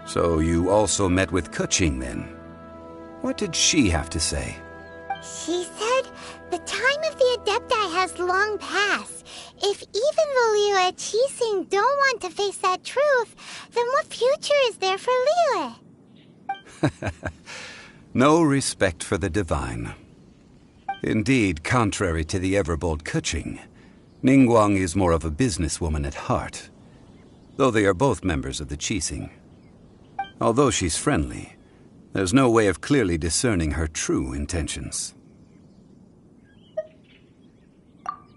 so you also met with Keqing then? What did she have to say? She said the time of the Adepti has long passed. If even the Liyue Qixing don't want to face that truth, then what future is there for Liyue? No respect for the divine. Indeed, contrary to the ever-bold Keqing, Ningguang is more of a businesswoman at heart, though they are both members of the Qixing. Although she's friendly, there's no way of clearly discerning her true intentions.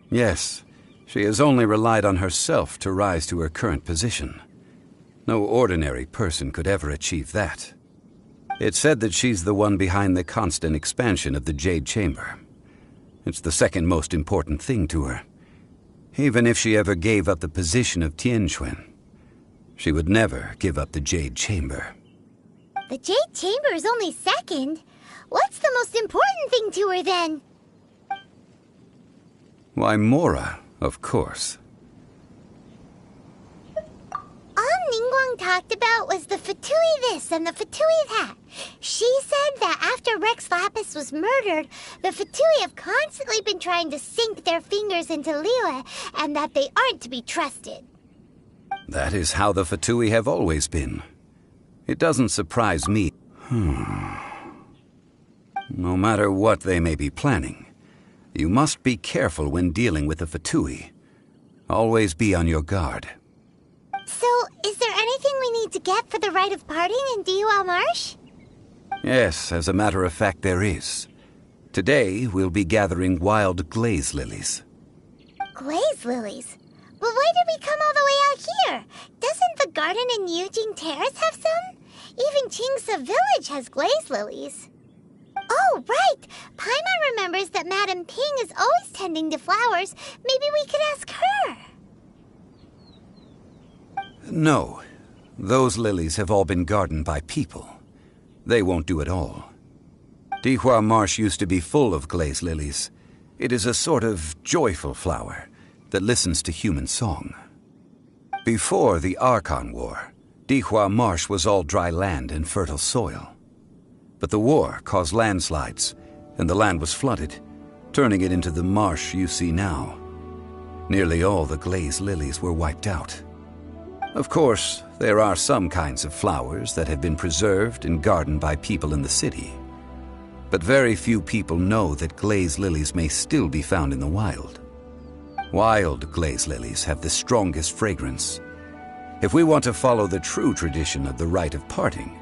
Yes, she has only relied on herself to rise to her current position. No ordinary person could ever achieve that. It's said that she's the one behind the constant expansion of the Jade Chamber. It's the second most important thing to her. Even if she ever gave up the position of Tianquan, she would never give up the Jade Chamber. The Jade Chamber is only second. What's the most important thing to her then? Why, Mora, of course. All Ningguang talked about was the Fatui this and the Fatui that. She said that after Rex Lapis was murdered, the Fatui have constantly been trying to sink their fingers into Liyue, and that they aren't to be trusted. That is how the Fatui have always been. It doesn't surprise me. No matter what they may be planning, you must be careful when dealing with the Fatui. Always be on your guard. So, is there anything we need to get for the rite of parting in Dihua Marsh? Yes, as a matter of fact, there is. Today, we'll be gathering wild glaze lilies. Glaze lilies? But why did we come all the way out here? Doesn't the garden in Yujing Terrace have some? Even Qingse Village has glaze lilies. Oh, right! Paimon remembers that Madame Ping is always tending to flowers. Maybe we could ask her. No. Those lilies have all been gardened by people. They won't do it all. Dihua Marsh used to be full of glaze lilies. It is a sort of joyful flower that listens to human song. Before the Archon War, Dihua Marsh was all dry land and fertile soil. But the war caused landslides, and the land was flooded, turning it into the marsh you see now. Nearly all the glaze lilies were wiped out. Of course, there are some kinds of flowers that have been preserved and gardened by people in the city. But very few people know that glaze lilies may still be found in the wild. Wild glaze lilies have the strongest fragrance. If we want to follow the true tradition of the rite of parting,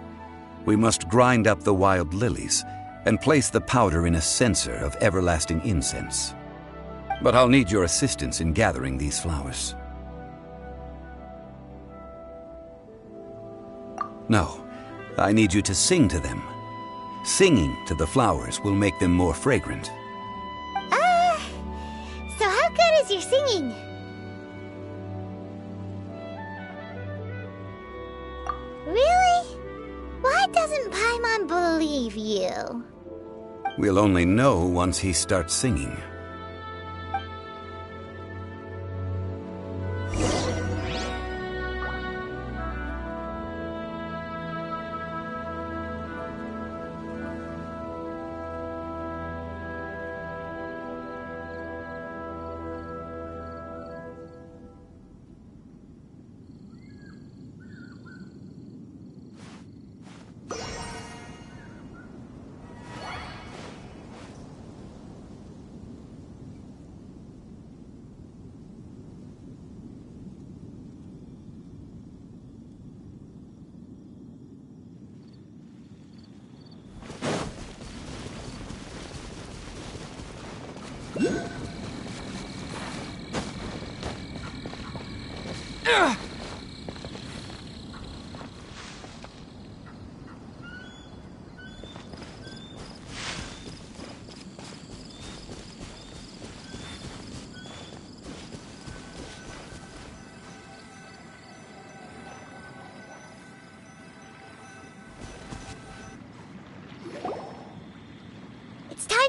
we must grind up the wild lilies and place the powder in a censer of everlasting incense. But I'll need your assistance in gathering these flowers. No, I need you to sing to them. Singing to the flowers will make them more fragrant. So how good is your singing? Really? Why doesn't Paimon believe you? We'll only know once he starts singing.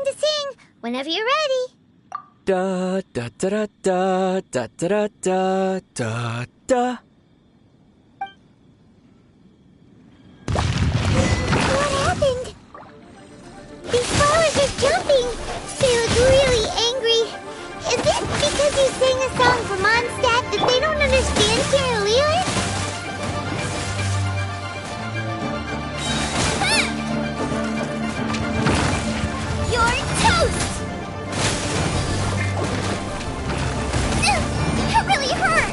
time to sing. Whenever you're ready. Da da da da da da da da da. What happened? These flowers are jumping. They look really angry. Is it because you sang a song for Mondstadt that they don't understand here, Leland? You're toast! It really hurt!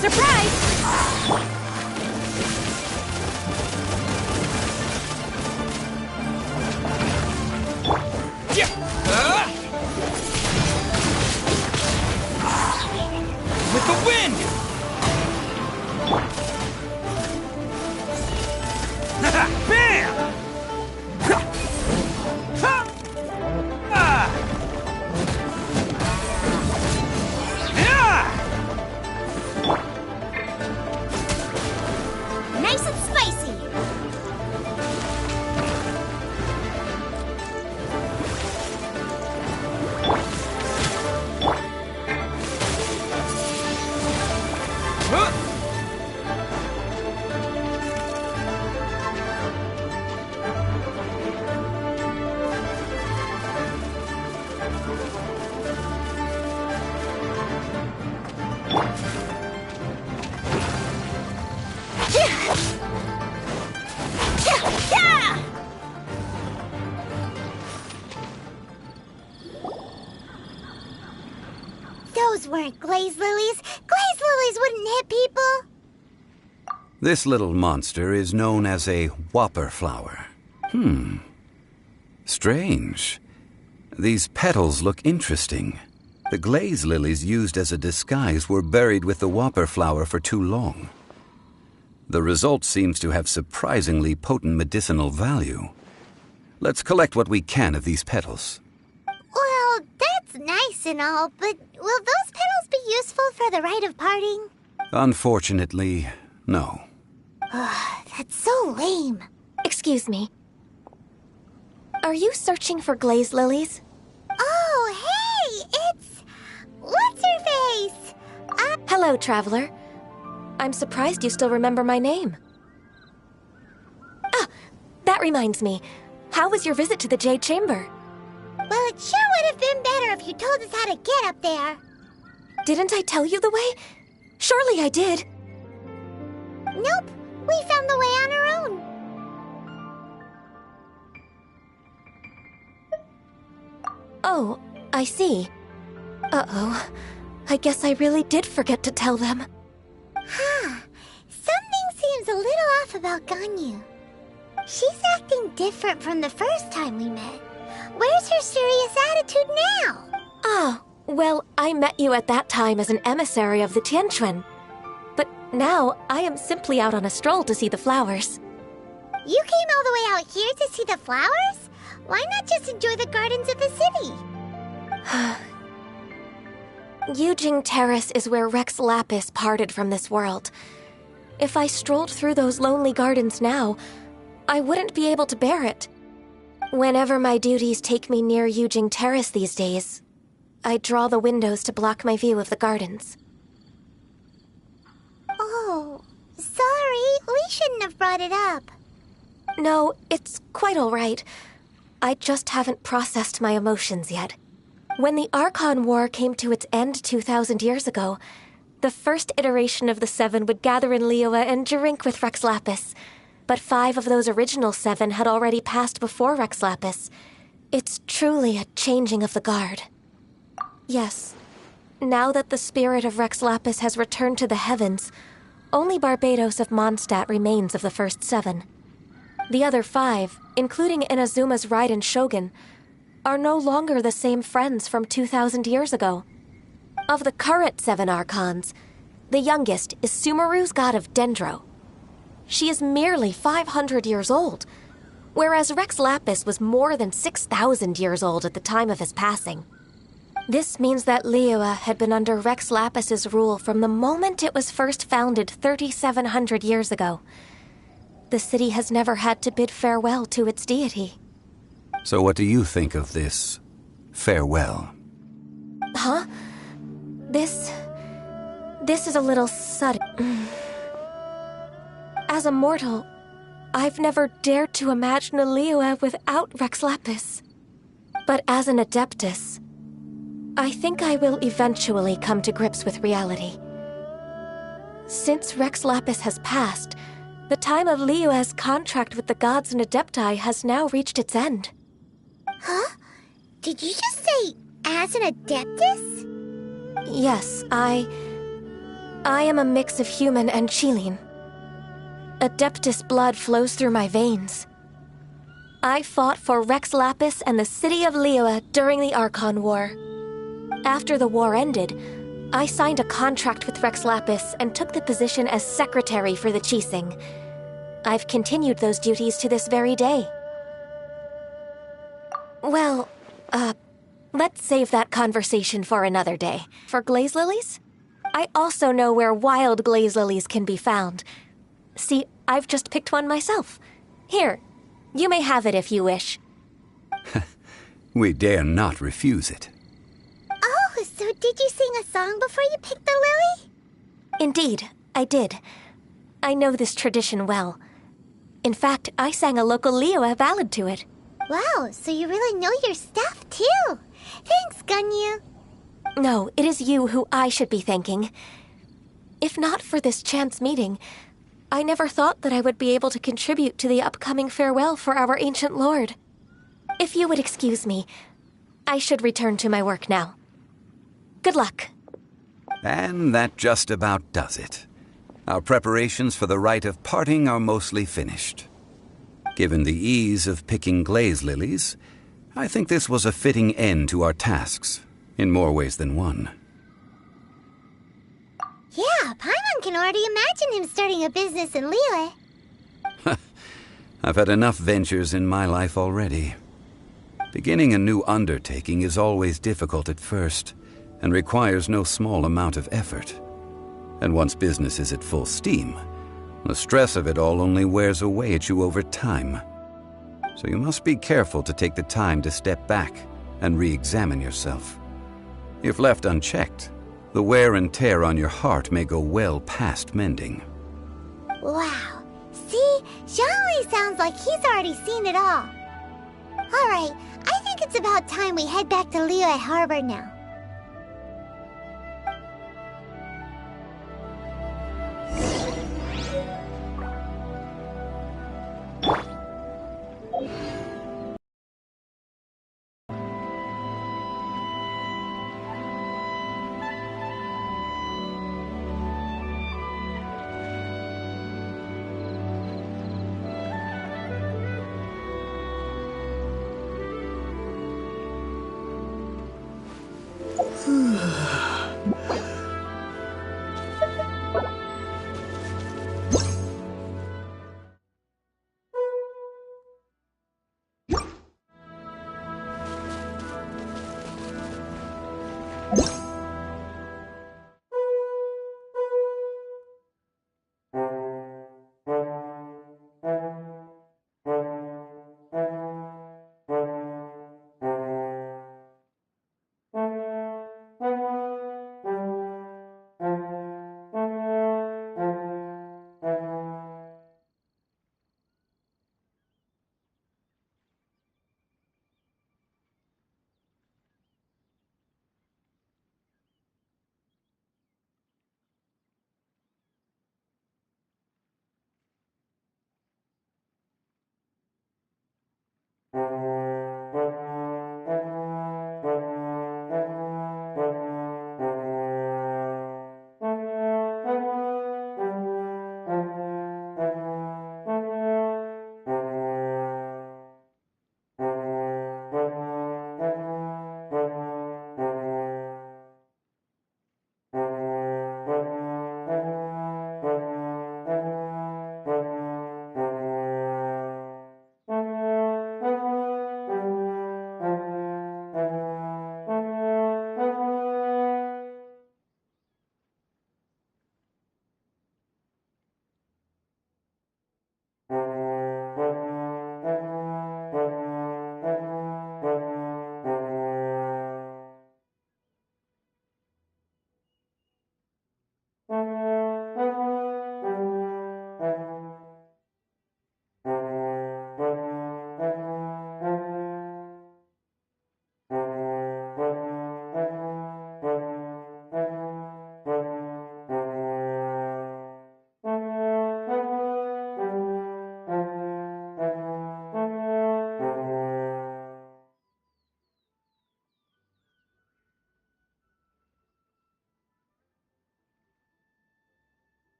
Surprise! With the wind! Bam! Nice and spicy. Those weren't glaze lilies. Glaze lilies wouldn't hit people. This little monster is known as a whopper flower. Strange. These petals look interesting. The glaze lilies used as a disguise were buried with the whopper flower for too long. The result seems to have surprisingly potent medicinal value. Let's collect what we can of these petals. Well, that's nice and all, but will those petals be useful for the rite of parting? Unfortunately, no. That's so lame. Excuse me. Are you searching for glaze lilies? Oh, hey! It's... What's-her-face? Hello, traveler. I'm surprised you still remember my name. Ah, that reminds me. How was your visit to the Jade Chamber? Well, it sure would have been better if you told us how to get up there. Didn't I tell you the way? Surely I did. Nope. We found the way on our own. Oh, I see. Uh-oh. I guess I really did forget to tell them. Huh. Something seems a little off about Ganyu. She's acting different from the first time we met. Where's her serious attitude now? Ah, well, I met you at that time as an emissary of the Tianquan. But now, I am simply out on a stroll to see the flowers. You came all the way out here to see the flowers? Why not just enjoy the gardens of the city? Yujing Terrace is where Rex Lapis parted from this world. If I strolled through those lonely gardens now, I wouldn't be able to bear it. Whenever my duties take me near Yujing Terrace these days, I draw the windows to block my view of the gardens. Oh, sorry. We shouldn't have brought it up. No, it's quite all right. I just haven't processed my emotions yet. When the Archon War came to its end 2,000 years ago, the first iteration of the Seven would gather in Liyue and drink with Rex Lapis. But 5 of those original 7 had already passed before Rex Lapis. It's truly a changing of the guard. Yes, now that the spirit of Rex Lapis has returned to the heavens, only Barbados of Mondstadt remains of the first 7. The other 5, including Inazuma's Raiden Shogun, are no longer the same friends from 2,000 years ago. Of the current 7 Archons, the youngest is Sumeru's god of Dendro. She is merely 500 years old, whereas Rex Lapis was more than 6,000 years old at the time of his passing. This means that Liyue had been under Rex Lapis's rule from the moment it was first founded 3,700 years ago. The city has never had to bid farewell to its deity. So what do you think of this farewell? Huh? This is a little sudden. As a mortal, I've never dared to imagine a Liyue without Rex Lapis. But as an Adeptus, I think I will eventually come to grips with reality. Since Rex Lapis has passed, the time of Liyue's contract with the gods and Adepti has now reached its end. Huh? Did you just say, as an Adeptus? Yes, I am a mix of human and Qilin. Adeptus blood flows through my veins. I fought for Rex Lapis and the city of Liyue during the Archon War. After the war ended, I signed a contract with Rex Lapis and took the position as secretary for the Qixing. I've continued those duties to this very day. Well, let's save that conversation for another day. For glaze lilies? I also know where wild glaze lilies can be found. See, I've just picked one myself. Here, you may have it if you wish. We dare not refuse it. Oh, so did you sing a song before you picked the lily? Indeed, I did. I know this tradition well. In fact, I sang a local Liyue ballad to it. Wow, so you really know your stuff, too. Thanks, Gunyu. No, it is you who I should be thanking. If not for this chance meeting, I never thought that I would be able to contribute to the upcoming farewell for our ancient lord. If you would excuse me, I should return to my work now. Good luck. And that just about does it. Our preparations for the rite of parting are mostly finished. Given the ease of picking glaze lilies, I think this was a fitting end to our tasks, in more ways than one. Yeah, Paimon can already imagine him starting a business in Liyue. I've had enough ventures in my life already. Beginning a new undertaking is always difficult at first, and requires no small amount of effort. And once business is at full steam, the stress of it all only wears away at you over time. So you must be careful to take the time to step back and re-examine yourself. If left unchecked, the wear and tear on your heart may go well past mending. Wow. See? Zhongli sounds like he's already seen it all. Alright, I think it's about time we head back to Liyue Harbor now.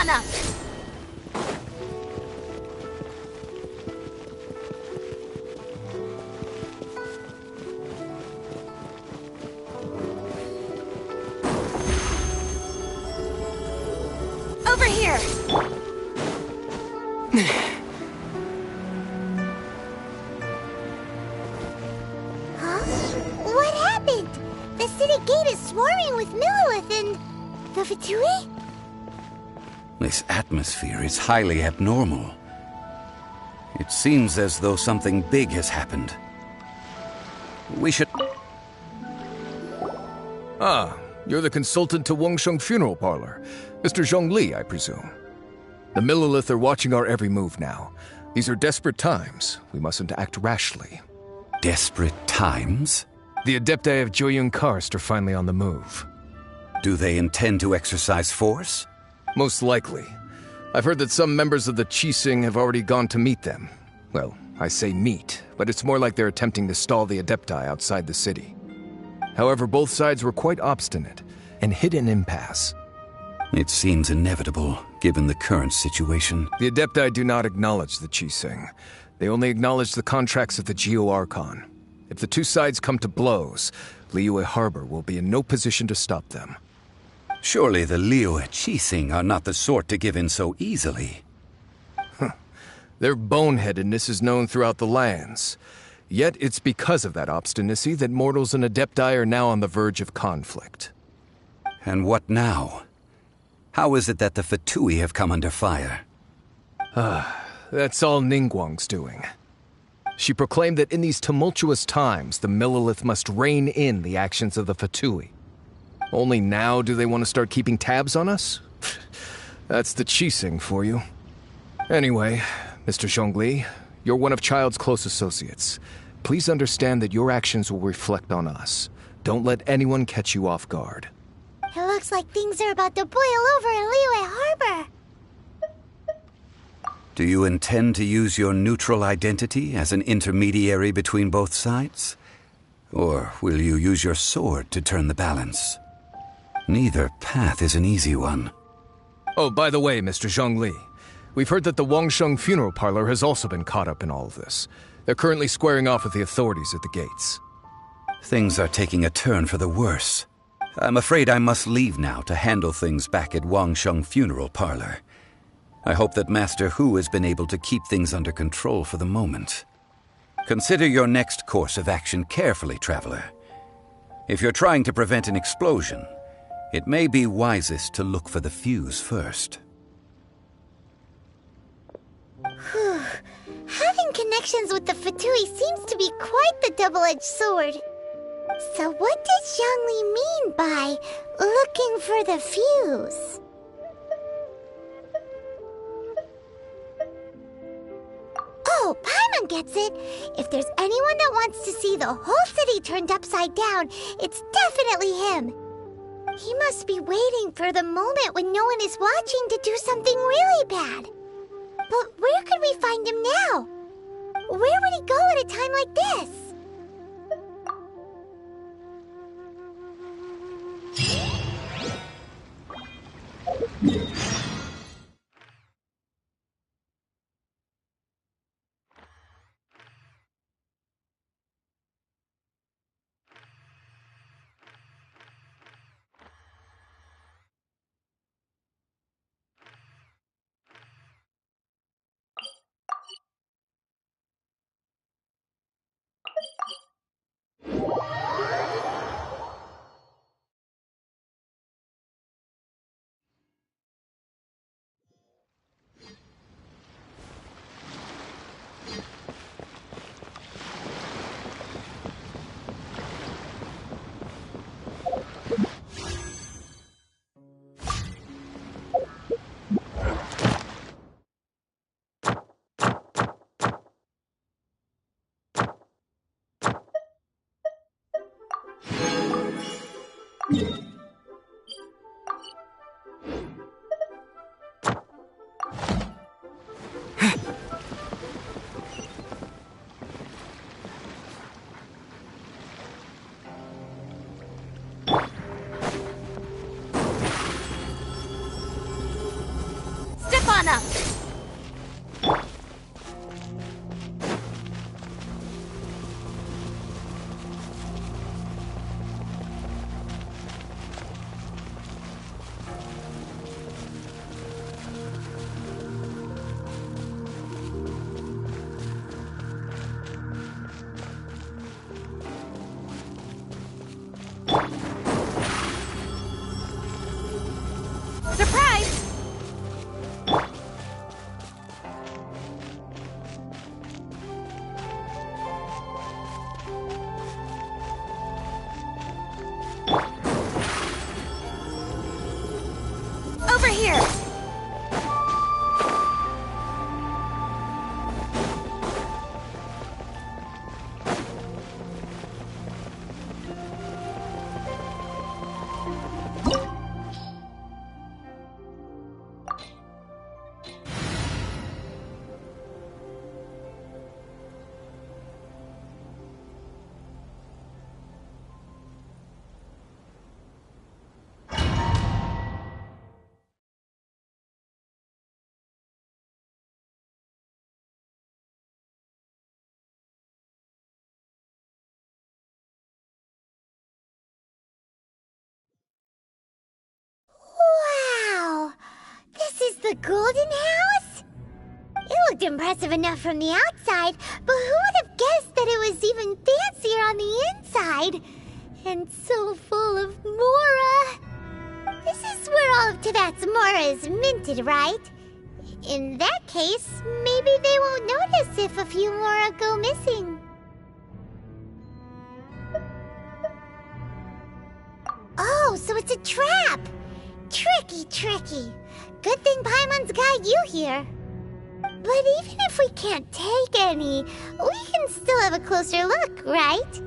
on up. Over here. Huh? What happened? The city gate is swarming with Millilith and the Fatui? This atmosphere is highly abnormal. It seems as though something big has happened. We should... Ah, you're the consultant to Wangsheng Funeral Parlor. Mr. Zhongli, I presume. The Millilith are watching our every move now. These are desperate times. We mustn't act rashly. Desperate times? The Adepti of Joyun Karst are finally on the move. Do they intend to exercise force? Most likely. I've heard that some members of the Qixing have already gone to meet them. Well, I say meet, but it's more like they're attempting to stall the Adepti outside the city. However, both sides were quite obstinate and hit an impasse. It seems inevitable, given the current situation. The Adepti do not acknowledge the Qixing. They only acknowledge the contracts of the Geo Archon. If the two sides come to blows, Liyue Harbor will be in no position to stop them. Surely the Liyue Qixing are not the sort to give in so easily. Their boneheadedness is known throughout the lands. Yet it's because of that obstinacy that mortals and Adepti are now on the verge of conflict. And what now? How is it that the Fatui have come under fire? That's all Ningguang's doing. She proclaimed that in these tumultuous times, the Millilith must rein in the actions of the Fatui. Only now do they want to start keeping tabs on us? That's the Qixing for you. Anyway, Mr. Zhongli, you're one of Child's close associates. Please understand that your actions will reflect on us. Don't let anyone catch you off guard. It looks like things are about to boil over in Liyue Harbor. Do you intend to use your neutral identity as an intermediary between both sides? Or will you use your sword to turn the balance? Neither path is an easy one. Oh, by the way, Mr. Zhongli, we've heard that the Wangsheng funeral parlor has also been caught up in all of this. They're currently squaring off with the authorities at the gates. Things are taking a turn for the worse. I'm afraid I must leave now to handle things back at Wangsheng funeral parlor. I hope that Master Hu has been able to keep things under control for the moment. Consider your next course of action carefully, Traveler. If you're trying to prevent an explosion, it may be wisest to look for the fuse first. Whew. Having connections with the Fatui seems to be quite the double-edged sword. So what does Zhongli mean by looking for the fuse? Oh, Paimon gets it! If there's anyone that wants to see the whole city turned upside down, it's definitely him! He must be waiting for the moment when no one is watching to do something really bad. But where could we find him now? Where would he go at a time like this? Step on up! Surprise! Over here! Wow! This is the Golden House? It looked impressive enough from the outside, but who would have guessed that it was even fancier on the inside? And so full of Mora! This is where all of Tibet's Mora is minted, right? In that case, maybe they won't notice if a few Mora go missing. Oh, so it's a trap! Tricky, tricky. Good thing Paimon's got you here. But even if we can't take any, we can still have a closer look, right?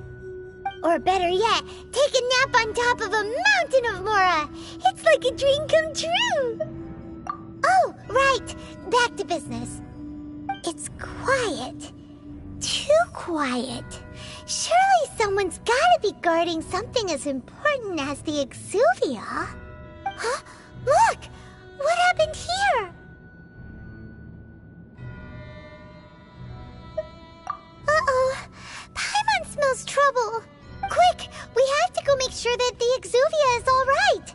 Or better yet, take a nap on top of a mountain of Mora. It's like a dream come true. Oh, right. Back to business. It's quiet. Too quiet. Surely someone's gotta be guarding something as important as the Exuvia. Huh? Look! What happened here? Uh-oh. Paimon smells trouble. Quick! We have to go make sure that the Exuvia is all right.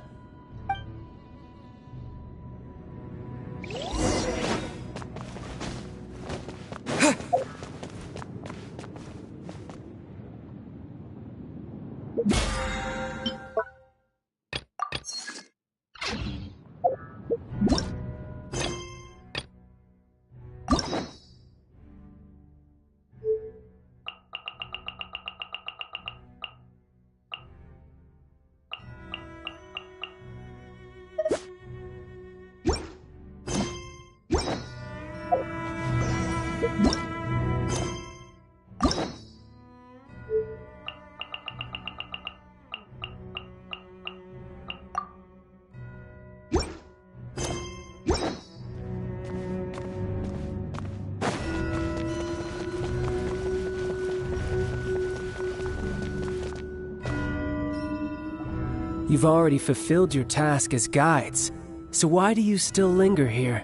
You've already fulfilled your task as guides, so why do you still linger here?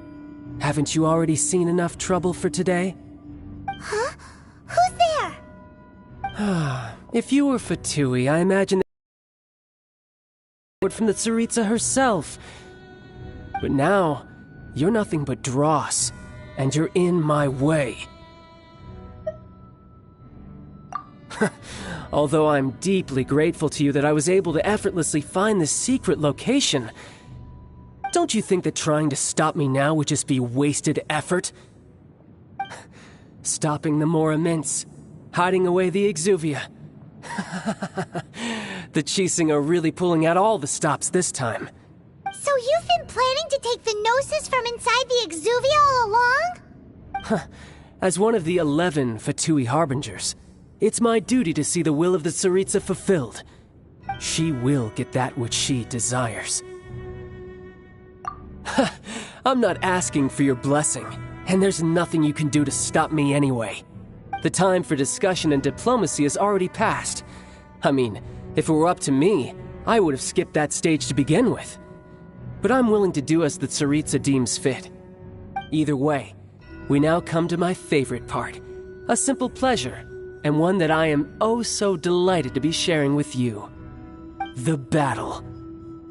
Haven't you already seen enough trouble for today? Huh? Who's there? If you were Fatui, I imagine from the Tsaritsa herself. But now, you're nothing but dross, and you're in my way. Although I'm deeply grateful to you that I was able to effortlessly find this secret location, don't you think that trying to stop me now would just be wasted effort? Stopping the Mora Mints, hiding away the Exuvia. The Chising are really pulling out all the stops this time. So you've been planning to take the Gnosis from inside the Exuvia all along? As one of the 11 Fatui Harbingers, it's my duty to see the will of the Tsaritsa fulfilled. She will get that which she desires. I'm not asking for your blessing, and there's nothing you can do to stop me anyway. The time for discussion and diplomacy has already passed. I mean, if it were up to me, I would have skipped that stage to begin with. But I'm willing to do as the Tsaritsa deems fit. Either way, we now come to my favorite part. A simple pleasure, and one that I am oh so delighted to be sharing with you. The battle.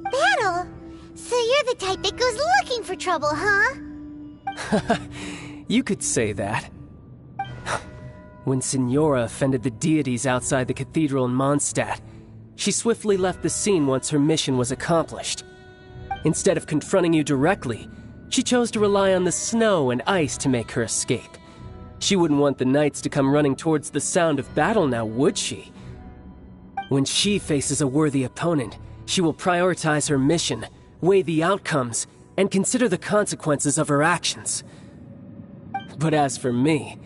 Battle? So you're the type that goes looking for trouble, huh? You could say that. When Signora offended the deities outside the cathedral in Mondstadt, she swiftly left the scene once her mission was accomplished. Instead of confronting you directly, she chose to rely on the snow and ice to make her escape. She wouldn't want the knights to come running towards the sound of battle now, would she? When she faces a worthy opponent, she will prioritize her mission, weigh the outcomes, and consider the consequences of her actions. But as for me,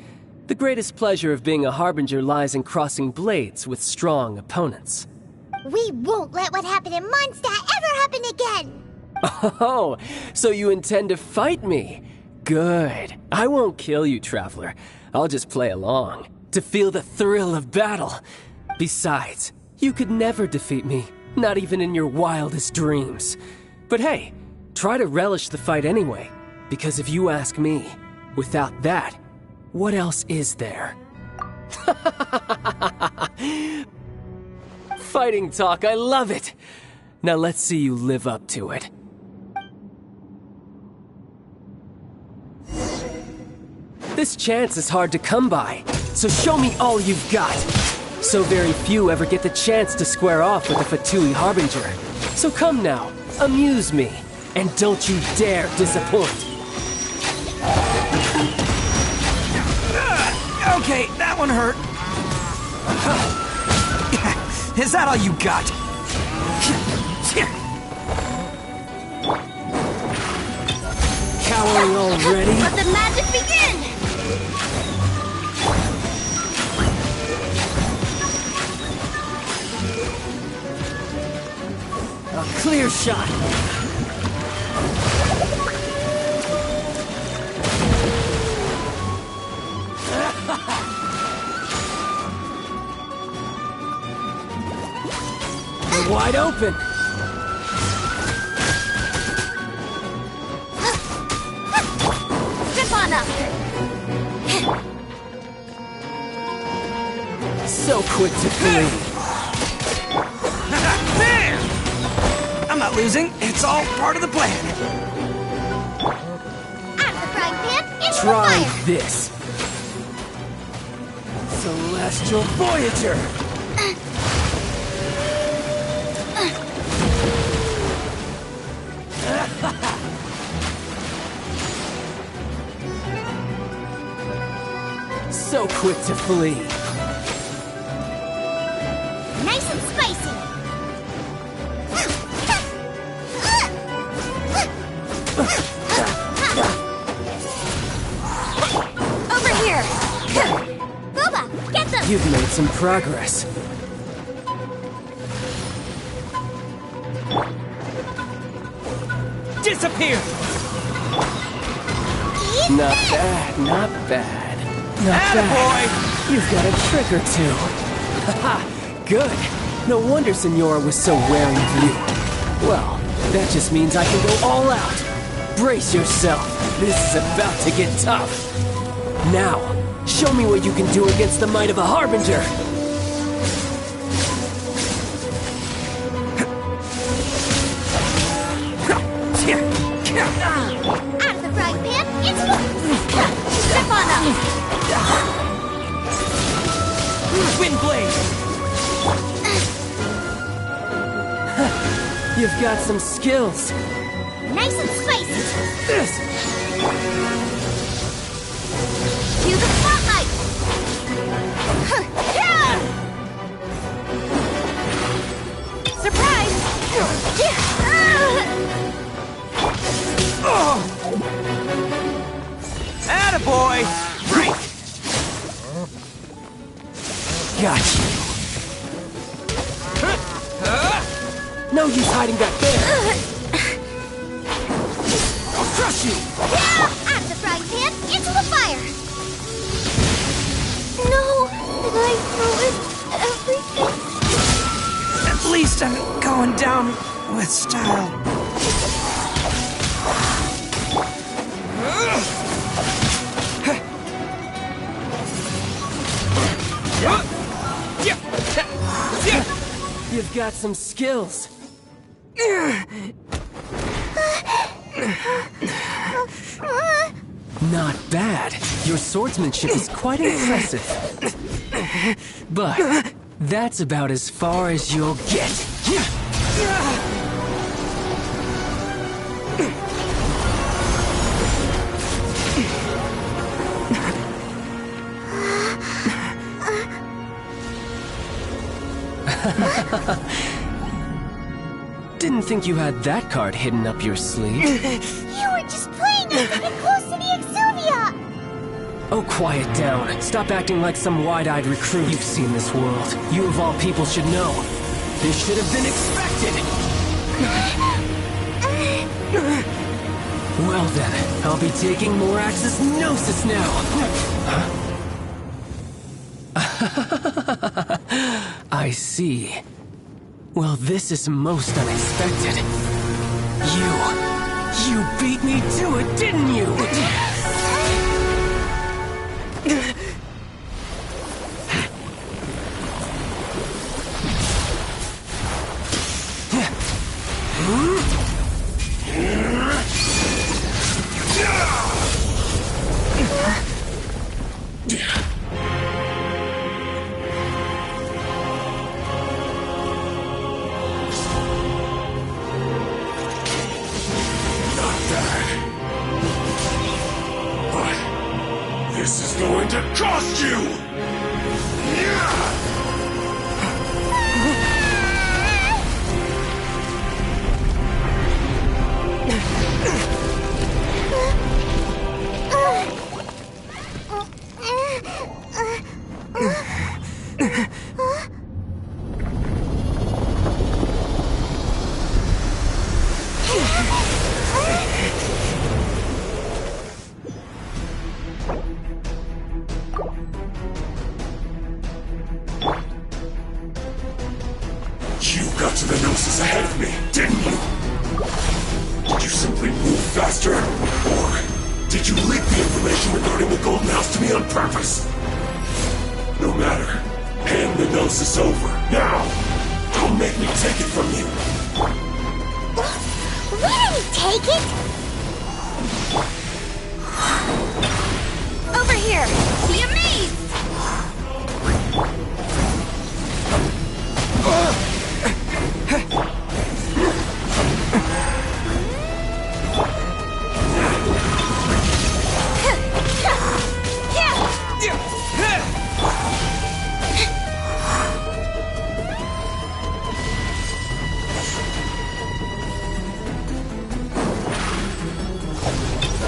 the greatest pleasure of being a Harbinger lies in crossing blades with strong opponents. We won't let what happened in Mondstadt ever happen again! Oh, so you intend to fight me? Good. I won't kill you, Traveler. I'll just play along, to feel the thrill of battle. Besides, you could never defeat me, not even in your wildest dreams. But hey, try to relish the fight anyway, because if you ask me, without that, what else is there? Fighting talk, I love it! Now let's see you live up to it. This chance is hard to come by, so show me all you've got. So very few ever get the chance to square off with a Fatui Harbinger. So come now, amuse me, and don't you dare disappoint. Okay, that one hurt. Is that all you got? Cowering already? Let the magic begin! A clear shot! wide open. Step on up. So quick to flee. There! I'm not losing. It's all part of the plan. Out of the frying pan, into Try the fire. this. Celestial Voyager! So quick to flee. Nice and spicy. Over here. Booba, get them. You've made some progress. Disappear! Not bad, not bad. Not bad. You've got a trick or two. Haha, good. No wonder Senora was so wary of you. Well, that just means I can go all out. Brace yourself. This is about to get tough. Now, show me what you can do against the might of a Harbinger. Out of the frying pan, into the... Step on up. Wind blade! You've got some skills. Nice and spicy. This! Cue the spotlight. Surprise! Attaboy! Right! Got you. No use hiding back there. I'll crush you! Out of the frying pan, into the fire. No, and I ruined everything. At least I'm going down with style. You've got some skills. Not bad. Your swordsmanship is quite impressive. But that's about as far as you'll get. Didn't think you had that card hidden up your sleeve. You were just playing us to get close to the Exuvia! Oh, quiet down. Stop acting like some wide-eyed recruit. You've seen this world. You of all people should know. This should have been expected! Well then, I'll be taking more Axis Gnosis now! I see. Well, this is most unexpected. You beat me to it, didn't you? This is going to cost you! You got to the Gnosis ahead of me, didn't you? Did you simply move faster? Or did you leak the information regarding the Golden House to me on purpose? No matter. Hand the Gnosis over, now! Don't make me take it from you! We didn't take it! Over here! Be amazed!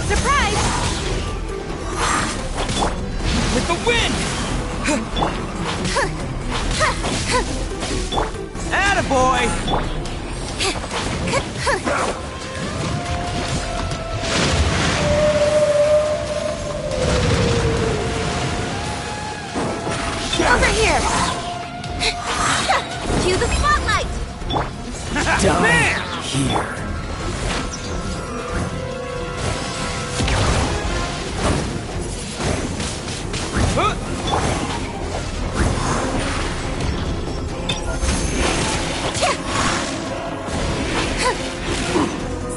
Surprise! With the wind! Attaboy! Over here! Cue the spotlight! Die here.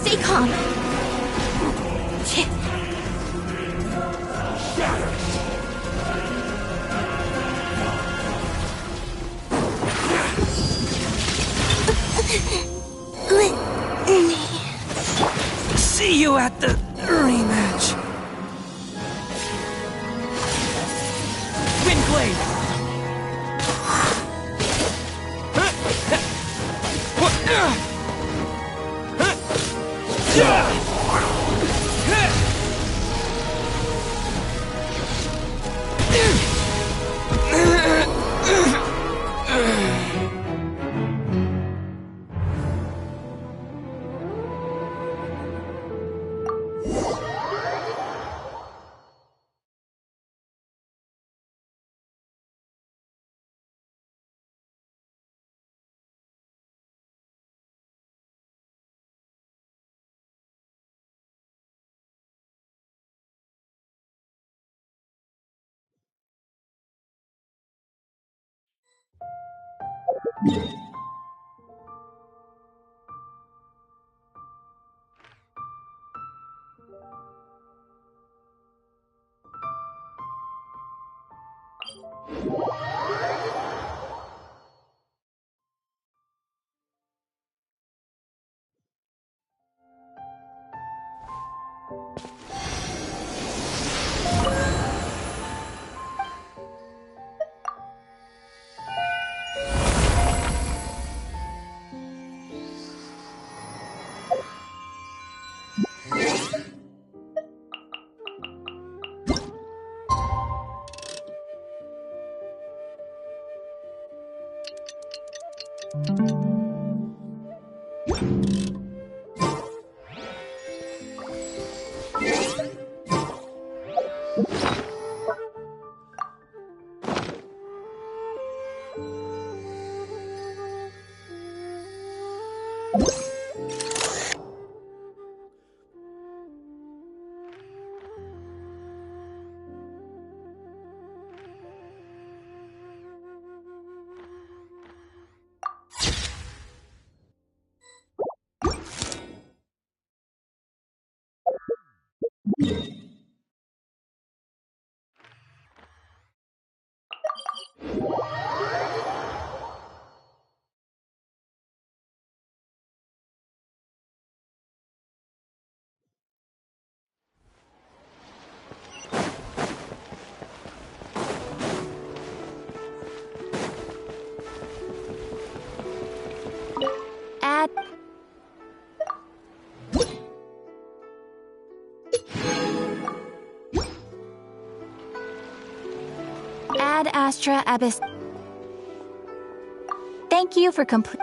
Stay calm. See you at the rematch. Windblade! Ad Astra Abyss. Thank you for complete.